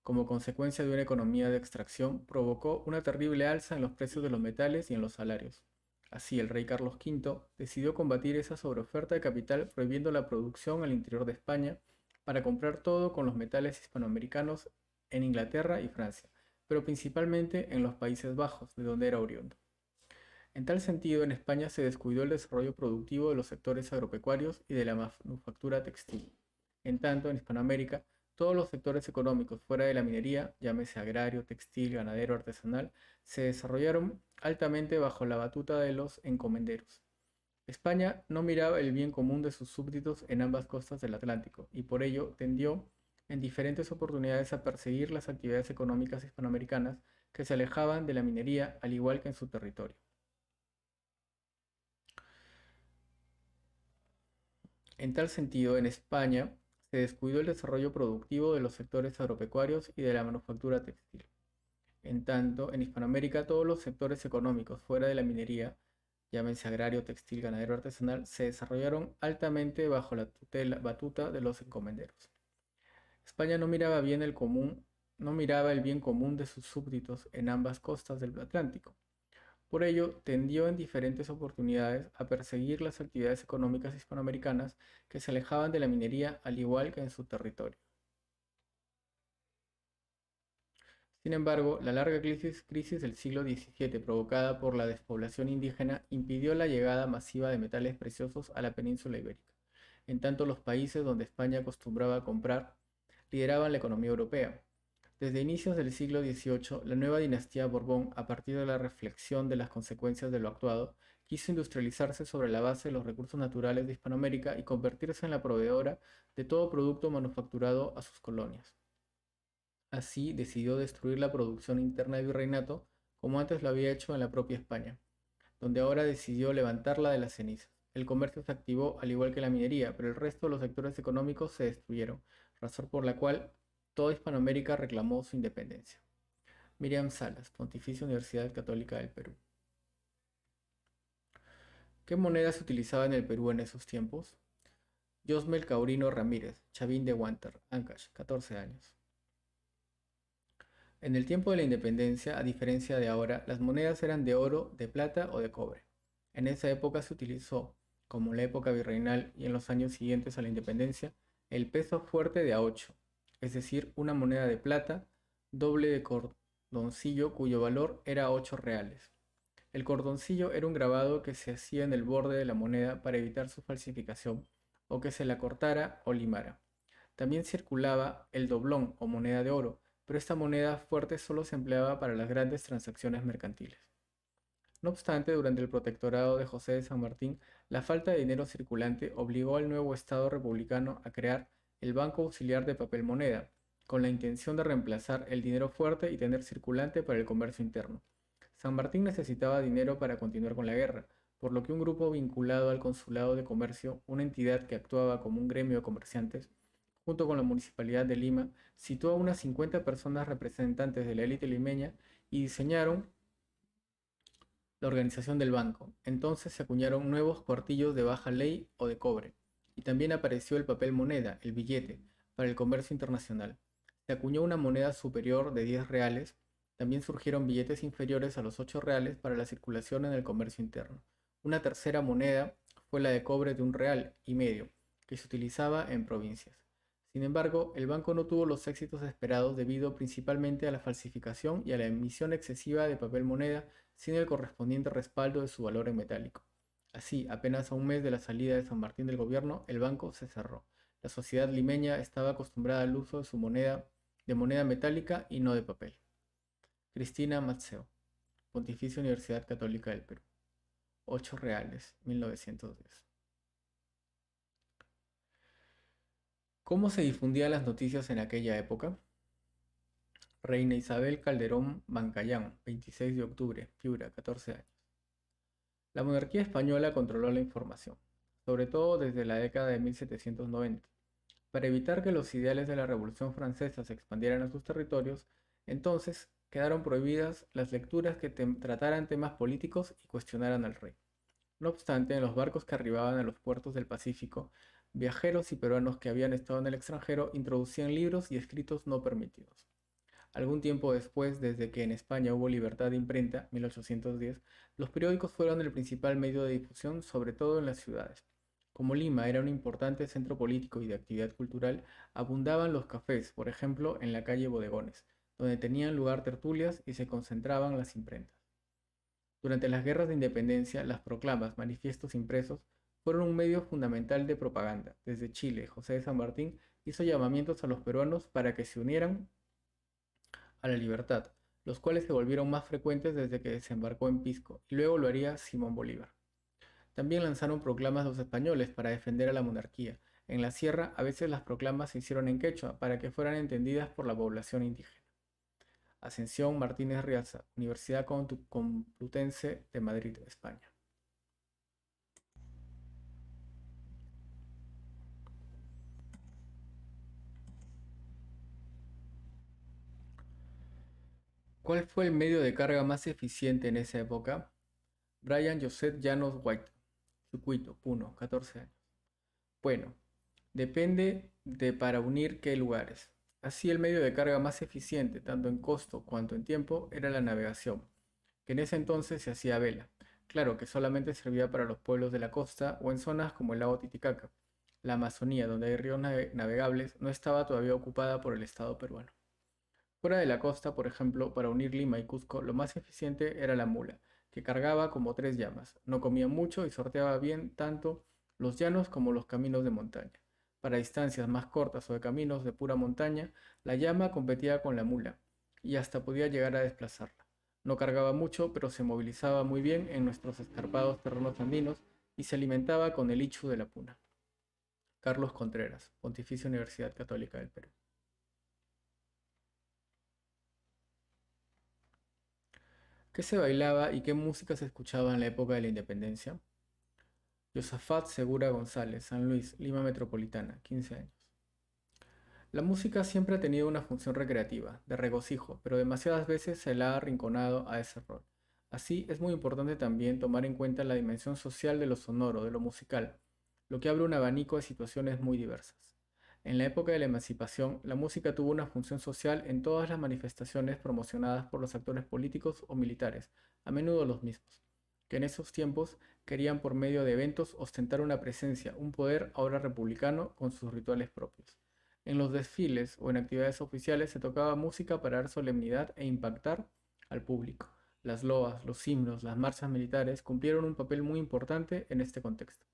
Como consecuencia de una economía de extracción, provocó una terrible alza en los precios de los metales y en los salarios. Así, el rey Carlos V decidió combatir esa sobreoferta de capital prohibiendo la producción al interior de España para comprar todo con los metales hispanoamericanos en Inglaterra y Francia, pero principalmente en los Países Bajos, de donde era oriundo. En tal sentido, en España se descuidó el desarrollo productivo de los sectores agropecuarios y de la manufactura textil. En tanto, en Hispanoamérica, todos los sectores económicos fuera de la minería, llámese agrario, textil, ganadero, artesanal, se desarrollaron altamente bajo la batuta de los encomenderos. España no miraba el bien común de sus súbditos en ambas costas del Atlántico y por ello tendió en diferentes oportunidades a perseguir las actividades económicas hispanoamericanas que se alejaban de la minería al igual que en su territorio. En tal sentido, en España se descuidó el desarrollo productivo de los sectores agropecuarios y de la manufactura textil. En tanto, en Hispanoamérica todos los sectores económicos fuera de la minería, llámense agrario, textil, ganadero, artesanal, se desarrollaron altamente bajo la batuta de los encomenderos. España no miraba el bien común de sus súbditos en ambas costas del Atlántico. Por ello, tendió en diferentes oportunidades a perseguir las actividades económicas hispanoamericanas que se alejaban de la minería al igual que en su territorio. Sin embargo, la larga crisis del siglo XVII provocada por la despoblación indígena impidió la llegada masiva de metales preciosos a la península ibérica. En tanto, los países donde España acostumbraba a comprar lideraban la economía europea. Desde inicios del siglo XVIII, la nueva dinastía Borbón, a partir de la reflexión de las consecuencias de lo actuado, quiso industrializarse sobre la base de los recursos naturales de Hispanoamérica y convertirse en la proveedora de todo producto manufacturado a sus colonias. Así, decidió destruir la producción interna del virreinato, como antes lo había hecho en la propia España, donde ahora decidió levantarla de las cenizas. El comercio se activó al igual que la minería, pero el resto de los sectores económicos se destruyeron, razón por la cual toda Hispanoamérica reclamó su independencia. Miriam Salas, Pontificia Universidad Católica del Perú. ¿Qué moneda se utilizaba en el Perú en esos tiempos? Yosmel Caurino Ramírez, Chavín de Huántar, Ancash, 14 años. En el tiempo de la independencia, a diferencia de ahora, las monedas eran de oro, de plata o de cobre. En esa época se utilizó, como en la época virreinal y en los años siguientes a la independencia, el peso fuerte de A8, es decir, una moneda de plata doble de cordoncillo cuyo valor era 8 reales. El cordoncillo era un grabado que se hacía en el borde de la moneda para evitar su falsificación o que se la cortara o limara. También circulaba el doblón o moneda de oro, pero esta moneda fuerte solo se empleaba para las grandes transacciones mercantiles. No obstante, durante el protectorado de José de San Martín, la falta de dinero circulante obligó al nuevo Estado republicano a crear el Banco Auxiliar de Papel Moneda, con la intención de reemplazar el dinero fuerte y tener circulante para el comercio interno. San Martín necesitaba dinero para continuar con la guerra, por lo que un grupo vinculado al Consulado de Comercio, una entidad que actuaba como un gremio de comerciantes, junto con la Municipalidad de Lima, citó a unas 50 personas representantes de la élite limeña y diseñaron la organización del banco. Entonces se acuñaron nuevos cuartillos de baja ley o de cobre, y también apareció el papel moneda, el billete, para el comercio internacional. Se acuñó una moneda superior de 10 reales, también surgieron billetes inferiores a los 8 reales para la circulación en el comercio interno. Una tercera moneda fue la de cobre de 1,5 reales, que se utilizaba en provincias. Sin embargo, el banco no tuvo los éxitos esperados debido principalmente a la falsificación y a la emisión excesiva de papel moneda sin el correspondiente respaldo de su valor en metálico. Así, apenas a un mes de la salida de San Martín del gobierno, el banco se cerró. La sociedad limeña estaba acostumbrada al uso de su moneda metálica y no de papel. Cristina Mazzeo, Pontificia Universidad Católica del Perú. 8 reales, 1910. ¿Cómo se difundían las noticias en aquella época? Reina Isabel Calderón Bancayán, 26 de octubre, Piura, 14 años. La monarquía española controló la información, sobre todo desde la década de 1790. Para evitar que los ideales de la Revolución Francesa se expandieran a sus territorios, entonces quedaron prohibidas las lecturas que trataran temas políticos y cuestionaran al rey. No obstante, en los barcos que arribaban a los puertos del Pacífico, viajeros y peruanos que habían estado en el extranjero introducían libros y escritos no permitidos. Algún tiempo después, desde que en España hubo libertad de imprenta, 1810, los periódicos fueron el principal medio de difusión, sobre todo en las ciudades. Como Lima era un importante centro político y de actividad cultural, abundaban los cafés, por ejemplo, en la calle Bodegones, donde tenían lugar tertulias y se concentraban las imprentas. Durante las guerras de independencia, las proclamas, manifiestos impresos, fueron un medio fundamental de propaganda. Desde Chile, José de San Martín hizo llamamientos a los peruanos para que se unieran a la libertad, los cuales se volvieron más frecuentes desde que desembarcó en Pisco, y luego lo haría Simón Bolívar. También lanzaron proclamas los españoles para defender a la monarquía. En la sierra, a veces las proclamas se hicieron en quechua para que fueran entendidas por la población indígena. Ascensión Martínez Riaza, Universidad Complutense de Madrid, España. ¿Cuál fue el medio de carga más eficiente en esa época? Brian Joseph Llanos White, Chucuito, Puno, 14 años. Bueno, depende de para unir qué lugares. Así el medio de carga más eficiente, tanto en costo cuanto en tiempo, era la navegación, que en ese entonces se hacía a vela. Claro que solamente servía para los pueblos de la costa o en zonas como el lago Titicaca. La Amazonía, donde hay ríos navegables, no estaba todavía ocupada por el Estado peruano. Fuera de la costa, por ejemplo, para unir Lima y Cusco, lo más eficiente era la mula, que cargaba como tres llamas. No comía mucho y sorteaba bien tanto los llanos como los caminos de montaña. Para distancias más cortas o de caminos de pura montaña, la llama competía con la mula y hasta podía llegar a desplazarla. No cargaba mucho, pero se movilizaba muy bien en nuestros escarpados terrenos andinos y se alimentaba con el ichu de la puna. Carlos Contreras, Pontificia Universidad Católica del Perú. ¿Qué se bailaba y qué música se escuchaba en la época de la independencia? Josafat Segura González, San Luis, Lima Metropolitana, 15 años. La música siempre ha tenido una función recreativa, de regocijo, pero demasiadas veces se la ha arrinconado a ese rol. Así, es muy importante también tomar en cuenta la dimensión social de lo sonoro, de lo musical, lo que abre un abanico de situaciones muy diversas. En la época de la emancipación, la música tuvo una función social en todas las manifestaciones promocionadas por los actores políticos o militares, a menudo los mismos, que en esos tiempos querían por medio de eventos ostentar una presencia, un poder ahora republicano con sus rituales propios. En los desfiles o en actividades oficiales se tocaba música para dar solemnidad e impactar al público. Las loas, los himnos, las marchas militares cumplieron un papel muy importante en este contexto.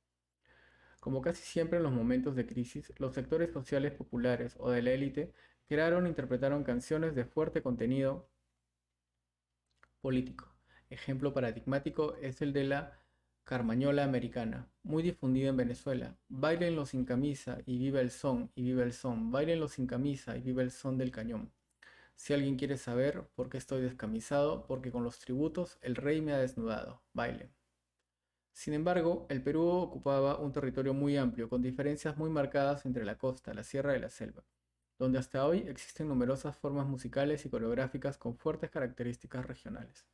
Como casi siempre en los momentos de crisis, los sectores sociales populares o de la élite crearon e interpretaron canciones de fuerte contenido político. Ejemplo paradigmático es el de la carmañola americana, muy difundida en Venezuela. Báilenlo sin camisa y viva el son, y viva el son. Báilenlo sin camisa y viva el son del cañón. Si alguien quiere saber por qué estoy descamisado, porque con los tributos el rey me ha desnudado. Bailen. Sin embargo, el Perú ocupaba un territorio muy amplio, con diferencias muy marcadas entre la costa, la sierra y la selva, donde hasta hoy existen numerosas formas musicales y coreográficas con fuertes características regionales.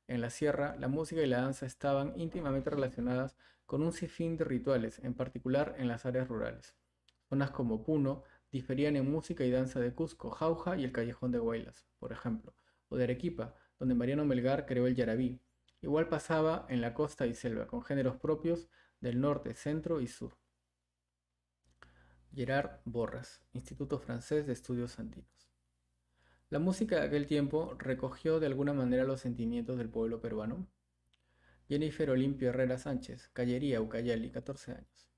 En la sierra, la música y la danza estaban íntimamente relacionadas con un sinfín de rituales, en particular en las áreas rurales. Zonas como Puno diferían en música y danza de Cusco, Jauja y el Callejón de Huaylas, por ejemplo, o de Arequipa, donde Mariano Melgar creó el yarabí. Igual pasaba en la costa y selva, con géneros propios del norte, centro y sur. Gerard Borras, Instituto Francés de Estudios Andinos. La música de aquel tiempo recogió de alguna manera los sentimientos del pueblo peruano. Jennifer Olimpio Herrera Sánchez, Callería, Ucayali, 14 años.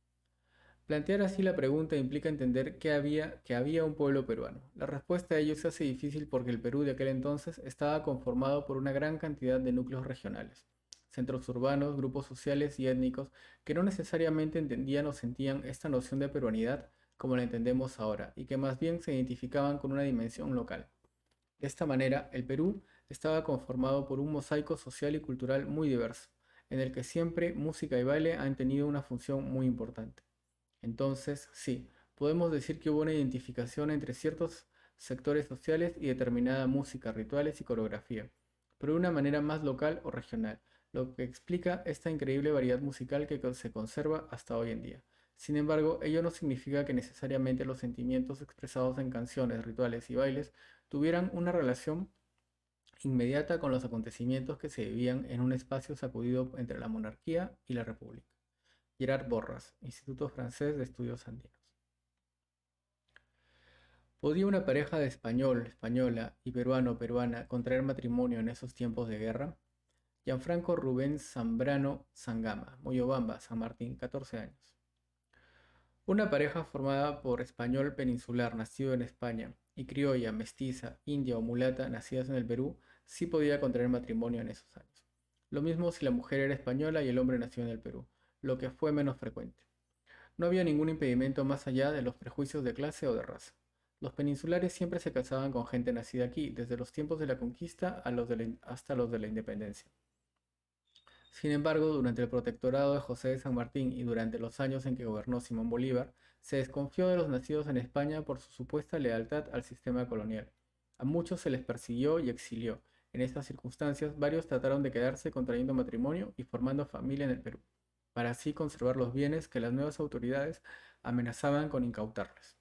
Plantear así la pregunta implica entender que había un pueblo peruano. La respuesta a ello se hace difícil porque el Perú de aquel entonces estaba conformado por una gran cantidad de núcleos regionales, centros urbanos, grupos sociales y étnicos que no necesariamente entendían o sentían esta noción de peruanidad como la entendemos ahora, y que más bien se identificaban con una dimensión local. De esta manera, el Perú estaba conformado por un mosaico social y cultural muy diverso, en el que siempre música y baile han tenido una función muy importante. Entonces, sí, podemos decir que hubo una identificación entre ciertos sectores sociales y determinada música, rituales y coreografía, pero de una manera más local o regional, lo que explica esta increíble variedad musical que se conserva hasta hoy en día. Sin embargo, ello no significa que necesariamente los sentimientos expresados en canciones, rituales y bailes tuvieran una relación inmediata con los acontecimientos que se vivían en un espacio sacudido entre la monarquía y la república. Gerard Borras, Instituto Francés de Estudios Andinos. ¿Podía una pareja de español, española y peruano, peruana contraer matrimonio en esos tiempos de guerra? Gianfranco Rubén Zambrano Sangama, Moyobamba, San Martín, 14 años. Una pareja formada por español peninsular nacido en España y criolla, mestiza, india o mulata nacidas en el Perú sí podía contraer matrimonio en esos años. Lo mismo si la mujer era española y el hombre nació en el Perú, lo que fue menos frecuente. No había ningún impedimento más allá de los prejuicios de clase o de raza. Los peninsulares siempre se casaban con gente nacida aquí, desde los tiempos de la conquista hasta los de la independencia. Sin embargo, durante el protectorado de José de San Martín y durante los años en que gobernó Simón Bolívar, se desconfió de los nacidos en España por su supuesta lealtad al sistema colonial. A muchos se les persiguió y exilió. En estas circunstancias, varios trataron de quedarse contrayendo matrimonio y formando familia en el Perú, para así conservar los bienes que las nuevas autoridades amenazaban con incautarles.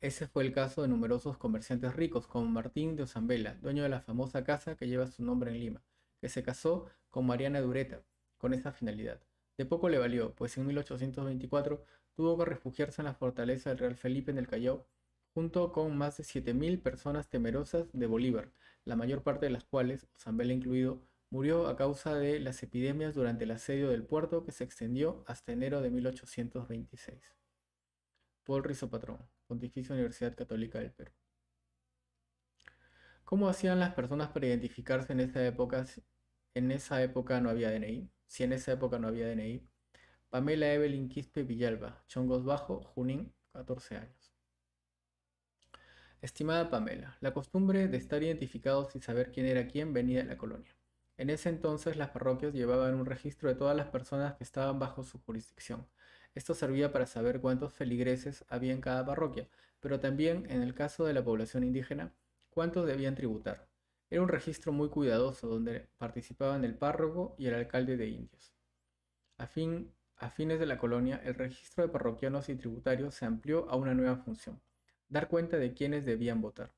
Ese fue el caso de numerosos comerciantes ricos, como Martín de Osambela, dueño de la famosa casa que lleva su nombre en Lima, que se casó con Mariana Dureta con esa finalidad. De poco le valió, pues en 1824 tuvo que refugiarse en la fortaleza del Real Felipe en el Callao, junto con más de 7.000 personas temerosas de Bolívar, la mayor parte de las cuales, Osambela incluido, murió a causa de las epidemias durante el asedio del puerto que se extendió hasta enero de 1826. Paul Rizopatrón, Pontificia Universidad Católica del Perú. ¿Cómo hacían las personas para identificarse en esa época? En esa época no había DNI. Si en esa época no había DNI. Pamela Evelyn Quispe Villalba, Chongos Bajo, Junín, 14 años. Estimada Pamela, la costumbre de estar identificados y saber quién era quién venía de la colonia. En ese entonces las parroquias llevaban un registro de todas las personas que estaban bajo su jurisdicción. Esto servía para saber cuántos feligreses había en cada parroquia, pero también, en el caso de la población indígena, cuántos debían tributar. Era un registro muy cuidadoso donde participaban el párroco y el alcalde de indios. A fines de la colonia, el registro de parroquianos y tributarios se amplió a una nueva función: dar cuenta de quiénes debían votar.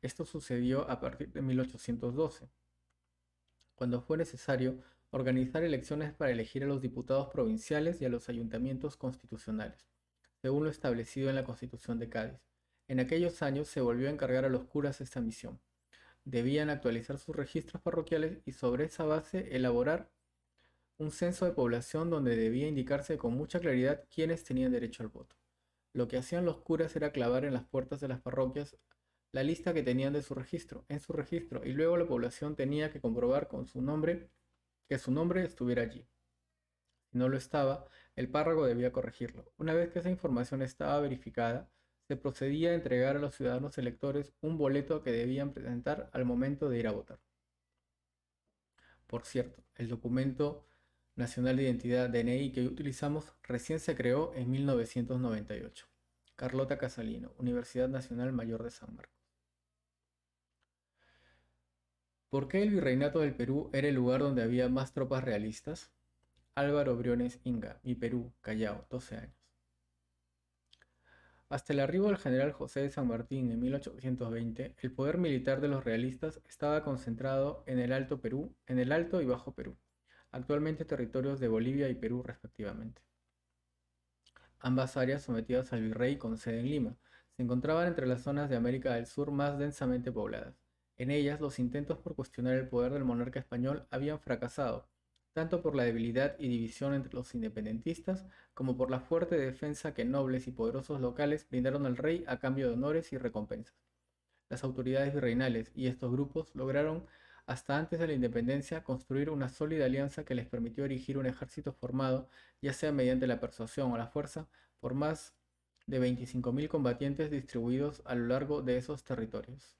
Esto sucedió a partir de 1812, cuando fue necesario organizar elecciones para elegir a los diputados provinciales y a los ayuntamientos constitucionales, según lo establecido en la Constitución de Cádiz. En aquellos años se volvió a encargar a los curas esta misión. Debían actualizar sus registros parroquiales y sobre esa base elaborar un censo de población donde debía indicarse con mucha claridad quiénes tenían derecho al voto. Lo que hacían los curas era clavar en las puertas de las parroquias la lista que tenían en su registro, y luego la población tenía que comprobar con su nombre que su nombre estuviera allí. Si no lo estaba, el párroco debía corregirlo. Una vez que esa información estaba verificada, se procedía a entregar a los ciudadanos electores un boleto que debían presentar al momento de ir a votar. Por cierto, el documento nacional de identidad DNI que hoy utilizamos recién se creó en 1998. Carlota Casalino, Universidad Nacional Mayor de San Marcos. ¿Por qué el Virreinato del Perú era el lugar donde había más tropas realistas? Álvaro Briones Inga, Mi Perú, Callao, 12 años. Hasta el arribo del general José de San Martín en 1820, el poder militar de los realistas estaba concentrado en el Alto Perú, en el Alto y Bajo Perú, actualmente territorios de Bolivia y Perú respectivamente. Ambas áreas, sometidas al virrey con sede en Lima, se encontraban entre las zonas de América del Sur más densamente pobladas. En ellas, los intentos por cuestionar el poder del monarca español habían fracasado, tanto por la debilidad y división entre los independentistas, como por la fuerte defensa que nobles y poderosos locales brindaron al rey a cambio de honores y recompensas. Las autoridades virreinales y estos grupos lograron, hasta antes de la independencia, construir una sólida alianza que les permitió erigir un ejército formado, ya sea mediante la persuasión o la fuerza, por más de 25.000 combatientes distribuidos a lo largo de esos territorios.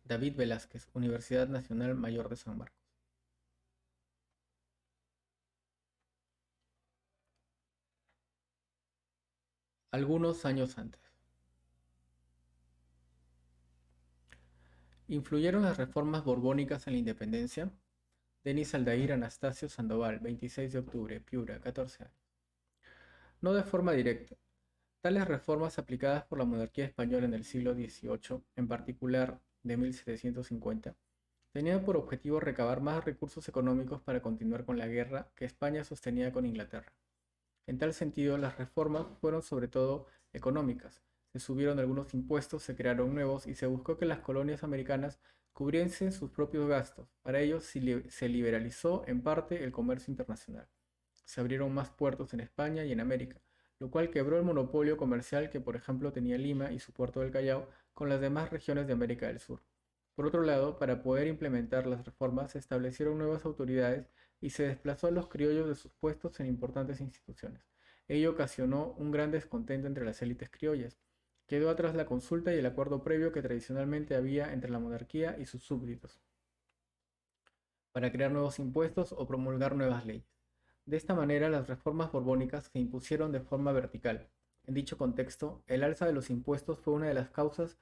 David Velázquez, Universidad Nacional Mayor de San Marcos. Algunos años antes. ¿Influyeron las reformas borbónicas en la independencia? Denis Aldair Anastasio Sandoval, 26 de octubre, Piura, 14 años. No de forma directa. Tales reformas aplicadas por la monarquía española en el siglo XVIII, en particular de 1750, Tenía por objetivo recabar más recursos económicos para continuar con la guerra que España sostenía con Inglaterra. En tal sentido, las reformas fueron sobre todo económicas. Se subieron algunos impuestos, se crearon nuevos y se buscó que las colonias americanas cubriesen sus propios gastos. Para ello se liberalizó en parte el comercio internacional. Se abrieron más puertos en España y en América, lo cual quebró el monopolio comercial que, por ejemplo, tenía Lima y su puerto del Callao con las demás regiones de América del Sur. Por otro lado, para poder implementar las reformas, se establecieron nuevas autoridades y se desplazó a los criollos de sus puestos en importantes instituciones. Ello ocasionó un gran descontento entre las élites criollas. Quedó atrás la consulta y el acuerdo previo que tradicionalmente había entre la monarquía y sus súbditos, para crear nuevos impuestos o promulgar nuevas leyes. De esta manera, las reformas borbónicas se impusieron de forma vertical. En dicho contexto, el alza de los impuestos fue una de las causas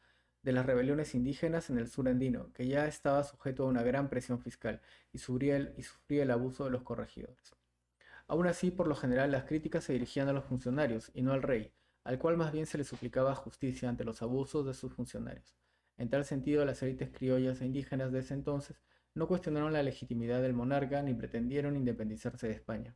de las rebeliones indígenas en el sur andino, que ya estaba sujeto a una gran presión fiscal y sufría el abuso de los corregidores. Aún así, por lo general, las críticas se dirigían a los funcionarios y no al rey, al cual más bien se le suplicaba justicia ante los abusos de sus funcionarios. En tal sentido, las élites criollas e indígenas de ese entonces no cuestionaron la legitimidad del monarca ni pretendieron independizarse de España.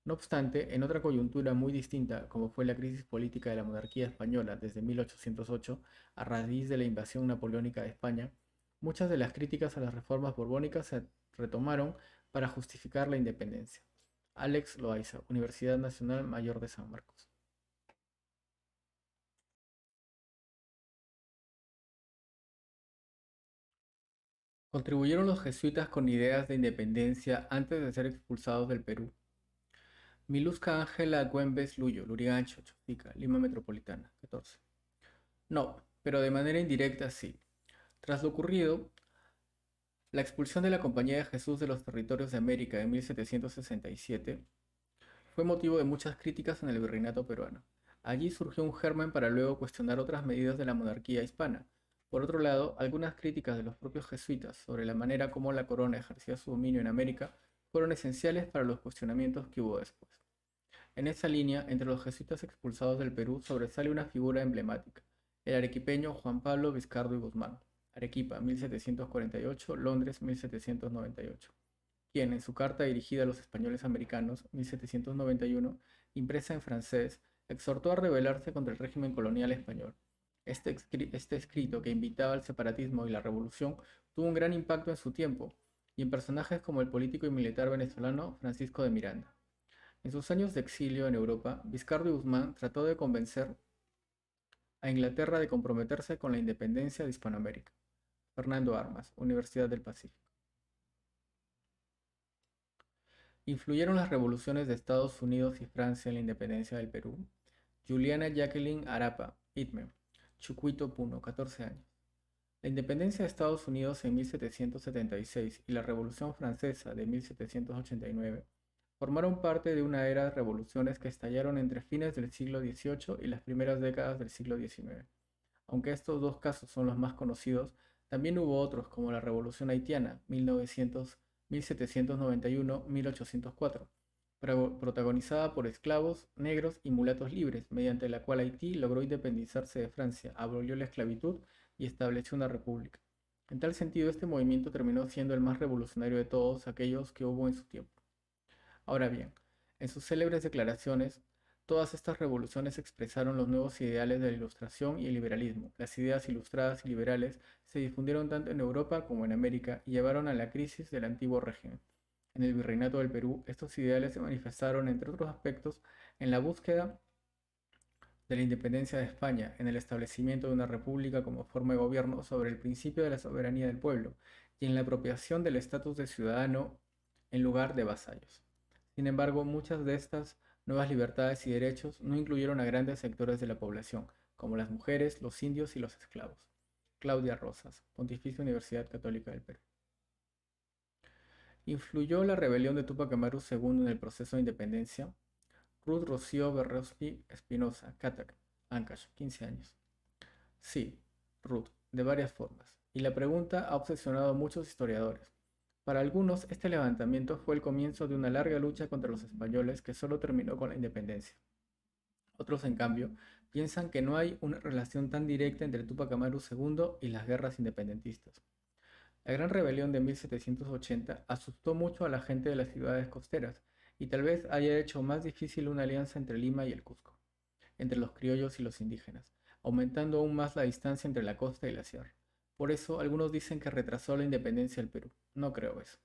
No obstante, en otra coyuntura muy distinta, como fue la crisis política de la monarquía española desde 1808, a raíz de la invasión napoleónica de España, muchas de las críticas a las reformas borbónicas se retomaron para justificar la independencia. Alex Loaiza, Universidad Nacional Mayor de San Marcos. Contribuyeron los jesuitas con ideas de independencia antes de ser expulsados del Perú. Miluska Ángela Güemes Luyo, Lurigancho, Chosica, Lima Metropolitana, 14. No, pero de manera indirecta sí. Tras lo ocurrido, la expulsión de la Compañía de Jesús de los territorios de América en 1767 fue motivo de muchas críticas en el virreinato peruano. Allí surgió un germen para luego cuestionar otras medidas de la monarquía hispana. Por otro lado, algunas críticas de los propios jesuitas sobre la manera como la corona ejercía su dominio en América fueron esenciales para los cuestionamientos que hubo después. En esa línea, entre los jesuitas expulsados del Perú sobresale una figura emblemática, el arequipeño Juan Pablo Vizcardo y Guzmán, Arequipa, 1748, Londres, 1798, quien, en su carta dirigida a los españoles americanos, 1791, impresa en francés, exhortó a rebelarse contra el régimen colonial español. Este escrito, que invitaba al separatismo y la revolución, tuvo un gran impacto en su tiempo, y en personajes como el político y militar venezolano Francisco de Miranda. En sus años de exilio en Europa, Vizcardo y Guzmán trató de convencer a Inglaterra de comprometerse con la independencia de Hispanoamérica. Fernando Armas, Universidad del Pacífico. ¿Influyeron las revoluciones de Estados Unidos y Francia en la independencia del Perú? Juliana Jacqueline Arapa, Itme, Chucuito Puno, 14 años. La independencia de Estados Unidos en 1776 y la Revolución Francesa de 1789 formaron parte de una era de revoluciones que estallaron entre fines del siglo XVIII y las primeras décadas del siglo XIX. Aunque estos dos casos son los más conocidos, también hubo otros como la Revolución Haitiana, 1791-1804, protagonizada por esclavos, negros y mulatos libres, mediante la cual Haití logró independizarse de Francia, abolió la esclavitud y estableció una república. En tal sentido, este movimiento terminó siendo el más revolucionario de todos aquellos que hubo en su tiempo. Ahora bien, en sus célebres declaraciones, todas estas revoluciones expresaron los nuevos ideales de la Ilustración y el liberalismo. Las ideas ilustradas y liberales se difundieron tanto en Europa como en América y llevaron a la crisis del antiguo régimen. En el Virreinato del Perú, estos ideales se manifestaron, entre otros aspectos, en la búsqueda de la independencia de España, en el establecimiento de una república como forma de gobierno sobre el principio de la soberanía del pueblo y en la apropiación del estatus de ciudadano en lugar de vasallos. Sin embargo, muchas de estas nuevas libertades y derechos no incluyeron a grandes sectores de la población, como las mujeres, los indios y los esclavos. Claudia Rosas, Pontificia Universidad Católica del Perú. ¿Influyó la rebelión de Túpac Amaru II en el proceso de independencia? Ruth Rocío Berrospi Espinosa, Catac, Ancash, 15 años. Sí, Ruth, de varias formas. Y la pregunta ha obsesionado a muchos historiadores. Para algunos, este levantamiento fue el comienzo de una larga lucha contra los españoles que solo terminó con la independencia. Otros, en cambio, piensan que no hay una relación tan directa entre Túpac Amaru II y las guerras independentistas. La Gran Rebelión de 1780 asustó mucho a la gente de las ciudades costeras y tal vez haya hecho más difícil una alianza entre Lima y el Cusco, entre los criollos y los indígenas, aumentando aún más la distancia entre la costa y la sierra. Por eso, algunos dicen que retrasó la independencia del Perú. No creo eso.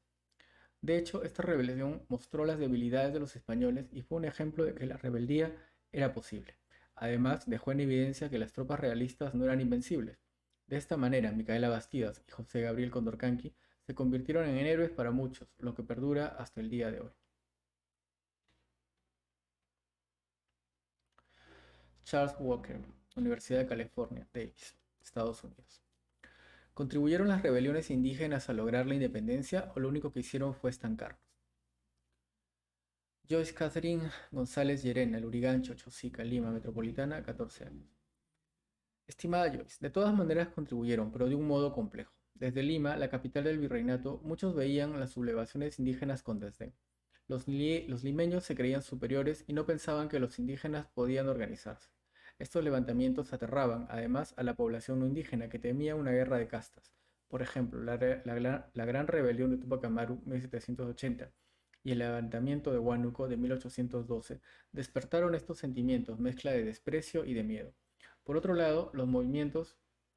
De hecho, esta rebelión mostró las debilidades de los españoles y fue un ejemplo de que la rebeldía era posible. Además, dejó en evidencia que las tropas realistas no eran invencibles. De esta manera, Micaela Bastidas y José Gabriel Condorcanqui se convirtieron en héroes para muchos, lo que perdura hasta el día de hoy. Charles Walker, Universidad de California, Davis, Estados Unidos. ¿Contribuyeron las rebeliones indígenas a lograr la independencia o lo único que hicieron fue estancarnos? Joyce Catherine González Llerena, Lurigancho, Chosica, Lima, Metropolitana, 14 años. Estimada Joyce, de todas maneras contribuyeron, pero de un modo complejo. Desde Lima, la capital del virreinato, muchos veían las sublevaciones indígenas con desdén. Los limeños se creían superiores y no pensaban que los indígenas podían organizarse. Estos levantamientos aterraban, además, a la población no indígena que temía una guerra de castas. Por ejemplo, la Gran Rebelión de Tupac Amaru, 1780, y el levantamiento de Huánuco de 1812 despertaron estos sentimientos, mezcla de desprecio y de miedo. Por otro lado,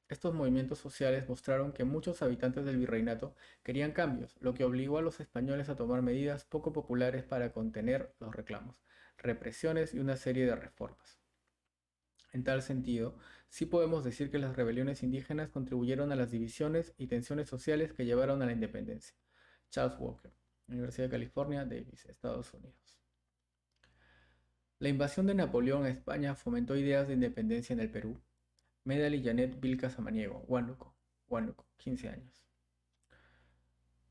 estos movimientos sociales mostraron que muchos habitantes del virreinato querían cambios, lo que obligó a los españoles a tomar medidas poco populares para contener los reclamos, represiones y una serie de reformas. En tal sentido, sí podemos decir que las rebeliones indígenas contribuyeron a las divisiones y tensiones sociales que llevaron a la independencia. Charles Walker, Universidad de California, Davis, Estados Unidos. La invasión de Napoleón a España fomentó ideas de independencia en el Perú. Medal Janet Vilca Samaniego, Huánuco, 15 años.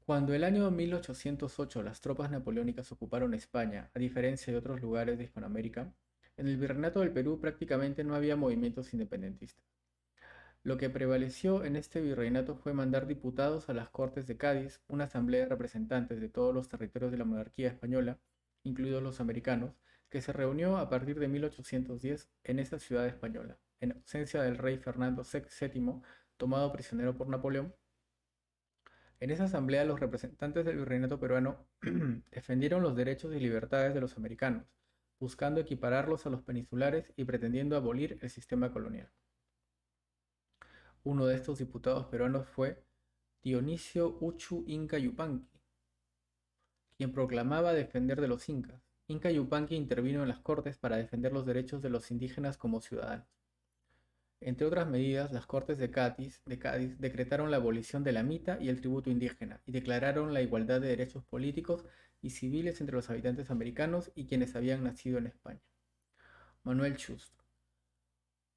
Cuando el año 1808 las tropas napoleónicas ocuparon España, a diferencia de otros lugares de Hispanoamérica, en el Virreinato del Perú prácticamente no había movimientos independentistas. Lo que prevaleció en este virreinato fue mandar diputados a las Cortes de Cádiz, una asamblea de representantes de todos los territorios de la monarquía española, incluidos los americanos, que se reunió a partir de 1810 en esta ciudad española, en ausencia del rey Fernando VII, tomado prisionero por Napoleón. En esa asamblea los representantes del virreinato peruano defendieron los derechos y libertades de los americanos, buscando equipararlos a los peninsulares y pretendiendo abolir el sistema colonial. Uno de estos diputados peruanos fue Dionisio Uchu Inca Yupanqui, quien proclamaba defender de los incas. Inca Yupanqui intervino en las Cortes para defender los derechos de los indígenas como ciudadanos. Entre otras medidas, las Cortes de Cádiz decretaron la abolición de la mita y el tributo indígena y declararon la igualdad de derechos políticos y civiles entre los habitantes americanos y quienes habían nacido en España. Manuel Chust,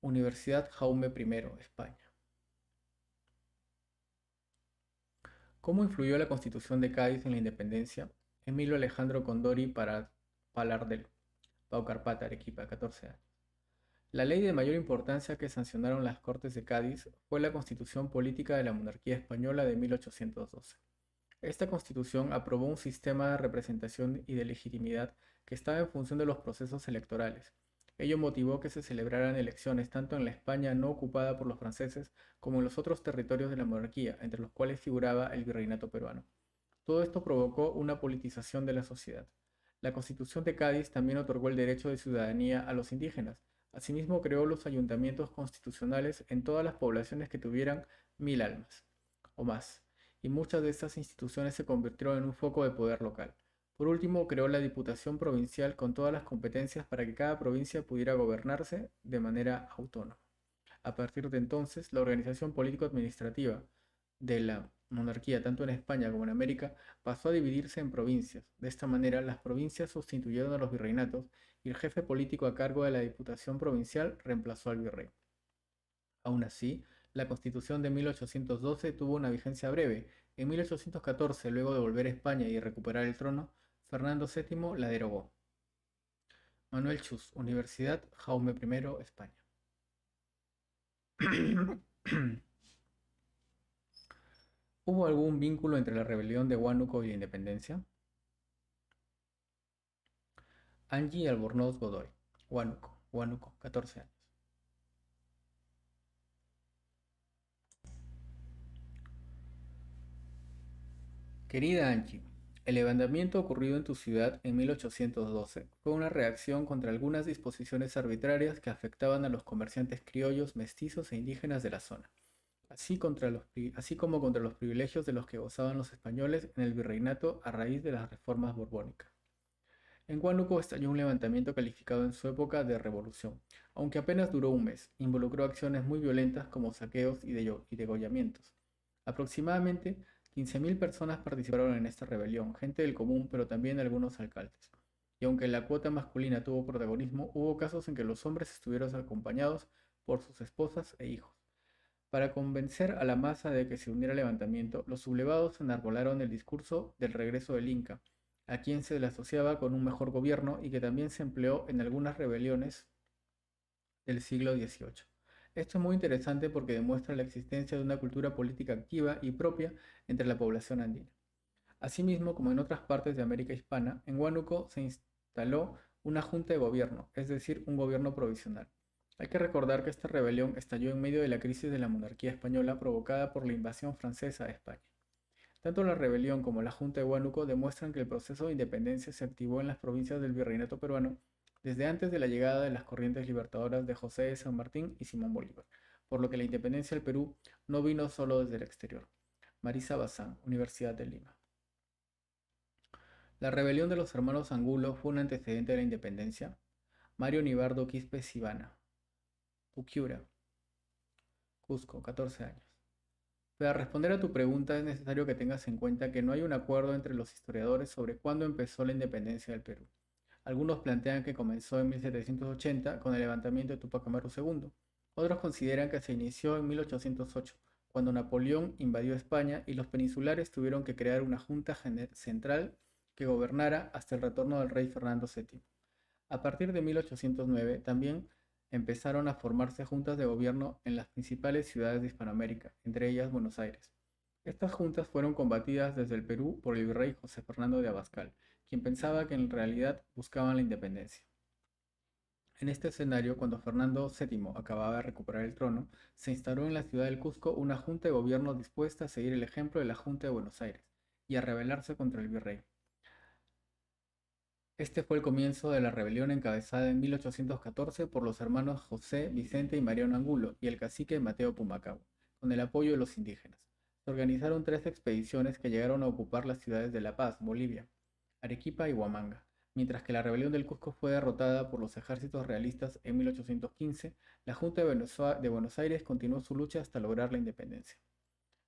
Universidad Jaume I, España. ¿Cómo influyó la Constitución de Cádiz en la independencia? Emilio Alejandro Condori para Palardel, Paucarpata, Arequipa, 14 años. La ley de mayor importancia que sancionaron las Cortes de Cádiz fue la Constitución Política de la Monarquía Española de 1812. Esta Constitución aprobó un sistema de representación y de legitimidad que estaba en función de los procesos electorales. Ello motivó que se celebraran elecciones tanto en la España no ocupada por los franceses como en los otros territorios de la monarquía, entre los cuales figuraba el virreinato peruano. Todo esto provocó una politización de la sociedad. La Constitución de Cádiz también otorgó el derecho de ciudadanía a los indígenas. Asimismo, creó los ayuntamientos constitucionales en todas las poblaciones que tuvieran 1000 almas o más, y muchas de estas instituciones se convirtieron en un foco de poder local. Por último, creó la Diputación Provincial con todas las competencias para que cada provincia pudiera gobernarse de manera autónoma. A partir de entonces, la organización político-administrativa de la monarquía, tanto en España como en América, pasó a dividirse en provincias. De esta manera, las provincias sustituyeron a los virreinatos y el jefe político a cargo de la Diputación Provincial reemplazó al virrey. Aún así, la Constitución de 1812 tuvo una vigencia breve. En 1814, luego de volver a España y recuperar el trono, Fernando VII la derogó. Manuel Chus, Universidad Jaume I, España. ¿Hubo algún vínculo entre la rebelión de Huánuco y la independencia? Angie Albornoz Godoy, Huánuco, 14 años. Querida Angie, el levantamiento ocurrido en tu ciudad en 1812 fue una reacción contra algunas disposiciones arbitrarias que afectaban a los comerciantes criollos, mestizos e indígenas de la zona, así como contra los privilegios de los que gozaban los españoles en el virreinato a raíz de las reformas borbónicas. En Huánuco estalló un levantamiento calificado en su época de revolución, aunque apenas duró un mes. Involucró acciones muy violentas como saqueos y degollamientos. Aproximadamente 15.000 personas participaron en esta rebelión, gente del común, pero también algunos alcaldes. Y aunque la cuota masculina tuvo protagonismo, hubo casos en que los hombres estuvieron acompañados por sus esposas e hijos. Para convencer a la masa de que se uniera al levantamiento, los sublevados enarbolaron el discurso del regreso del Inca, a quien se le asociaba con un mejor gobierno y que también se empleó en algunas rebeliones del siglo XVIII. Esto es muy interesante porque demuestra la existencia de una cultura política activa y propia entre la población andina. Asimismo, como en otras partes de América Hispana, en Huánuco se instaló una junta de gobierno, es decir, un gobierno provisional. Hay que recordar que esta rebelión estalló en medio de la crisis de la monarquía española provocada por la invasión francesa a España. Tanto la rebelión como la Junta de Huánuco demuestran que el proceso de independencia se activó en las provincias del Virreinato peruano desde antes de la llegada de las corrientes libertadoras de José de San Martín y Simón Bolívar, por lo que la independencia del Perú no vino solo desde el exterior. Marisa Bazán, Universidad de Lima. La rebelión de los hermanos Angulo fue un antecedente de la independencia. Mario Nibardo Quispe Sibana, Puquiura, Cusco, 14 años. Para responder a tu pregunta es necesario que tengas en cuenta que no hay un acuerdo entre los historiadores sobre cuándo empezó la independencia del Perú. Algunos plantean que comenzó en 1780 con el levantamiento de Tupac Amaru II. Otros consideran que se inició en 1808, cuando Napoleón invadió España y los peninsulares tuvieron que crear una junta central que gobernara hasta el retorno del rey Fernando VII. A partir de 1809 también empezaron a formarse juntas de gobierno en las principales ciudades de Hispanoamérica, entre ellas Buenos Aires. Estas juntas fueron combatidas desde el Perú por el virrey José Fernando de Abascal, quien pensaba que en realidad buscaban la independencia. En este escenario, cuando Fernando VII acababa de recuperar el trono, se instaló en la ciudad del Cusco una junta de gobierno dispuesta a seguir el ejemplo de la Junta de Buenos Aires y a rebelarse contra el virrey. Este fue el comienzo de la rebelión encabezada en 1814 por los hermanos José, Vicente y Mariano Angulo y el cacique Mateo Pumacao, con el apoyo de los indígenas. Se organizaron 3 expediciones que llegaron a ocupar las ciudades de La Paz, Bolivia, Arequipa y Huamanga. Mientras que la rebelión del Cusco fue derrotada por los ejércitos realistas en 1815, la Junta de Buenos Aires continuó su lucha hasta lograr la independencia.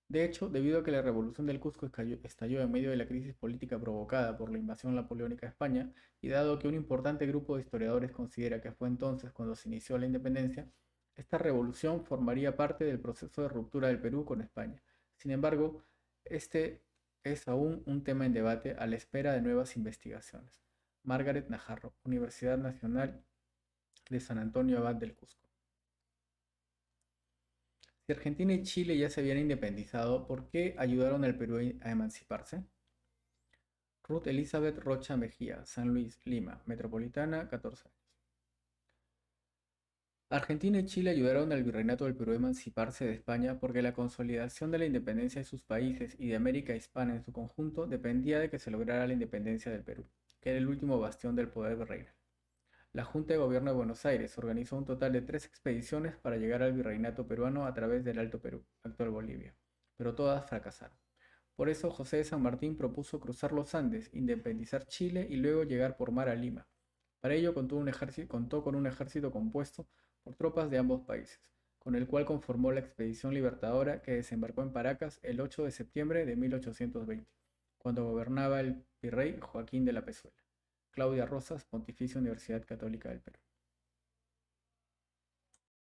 De hecho, debido a que la Revolución del Cusco estalló en medio de la crisis política provocada por la invasión napoleónica a España, y dado que un importante grupo de historiadores considera que fue entonces cuando se inició la independencia, esta revolución formaría parte del proceso de ruptura del Perú con España. Sin embargo, este es aún un tema en debate a la espera de nuevas investigaciones. Margaret Najarro, Universidad Nacional de San Antonio Abad del Cusco. Si Argentina y Chile ya se habían independizado, ¿por qué ayudaron al Perú a emanciparse? Ruth Elizabeth Rocha Mejía, San Luis, Lima, Metropolitana, 14 años. Argentina y Chile ayudaron al Virreinato del Perú a emanciparse de España porque la consolidación de la independencia de sus países y de América Hispana en su conjunto dependía de que se lograra la independencia del Perú, que era el último bastión del poder virreinal. La Junta de Gobierno de Buenos Aires organizó un total de 3 expediciones para llegar al virreinato peruano a través del Alto Perú, actual Bolivia, pero todas fracasaron. Por eso José de San Martín propuso cruzar los Andes, independizar Chile y luego llegar por mar a Lima. Para ello contó con un ejército compuesto por tropas de ambos países, con el cual conformó la expedición libertadora que desembarcó en Paracas el 8 de septiembre de 1820, cuando gobernaba el virrey Joaquín de la Pezuela. Claudia Rosas, Pontificia Universidad Católica del Perú.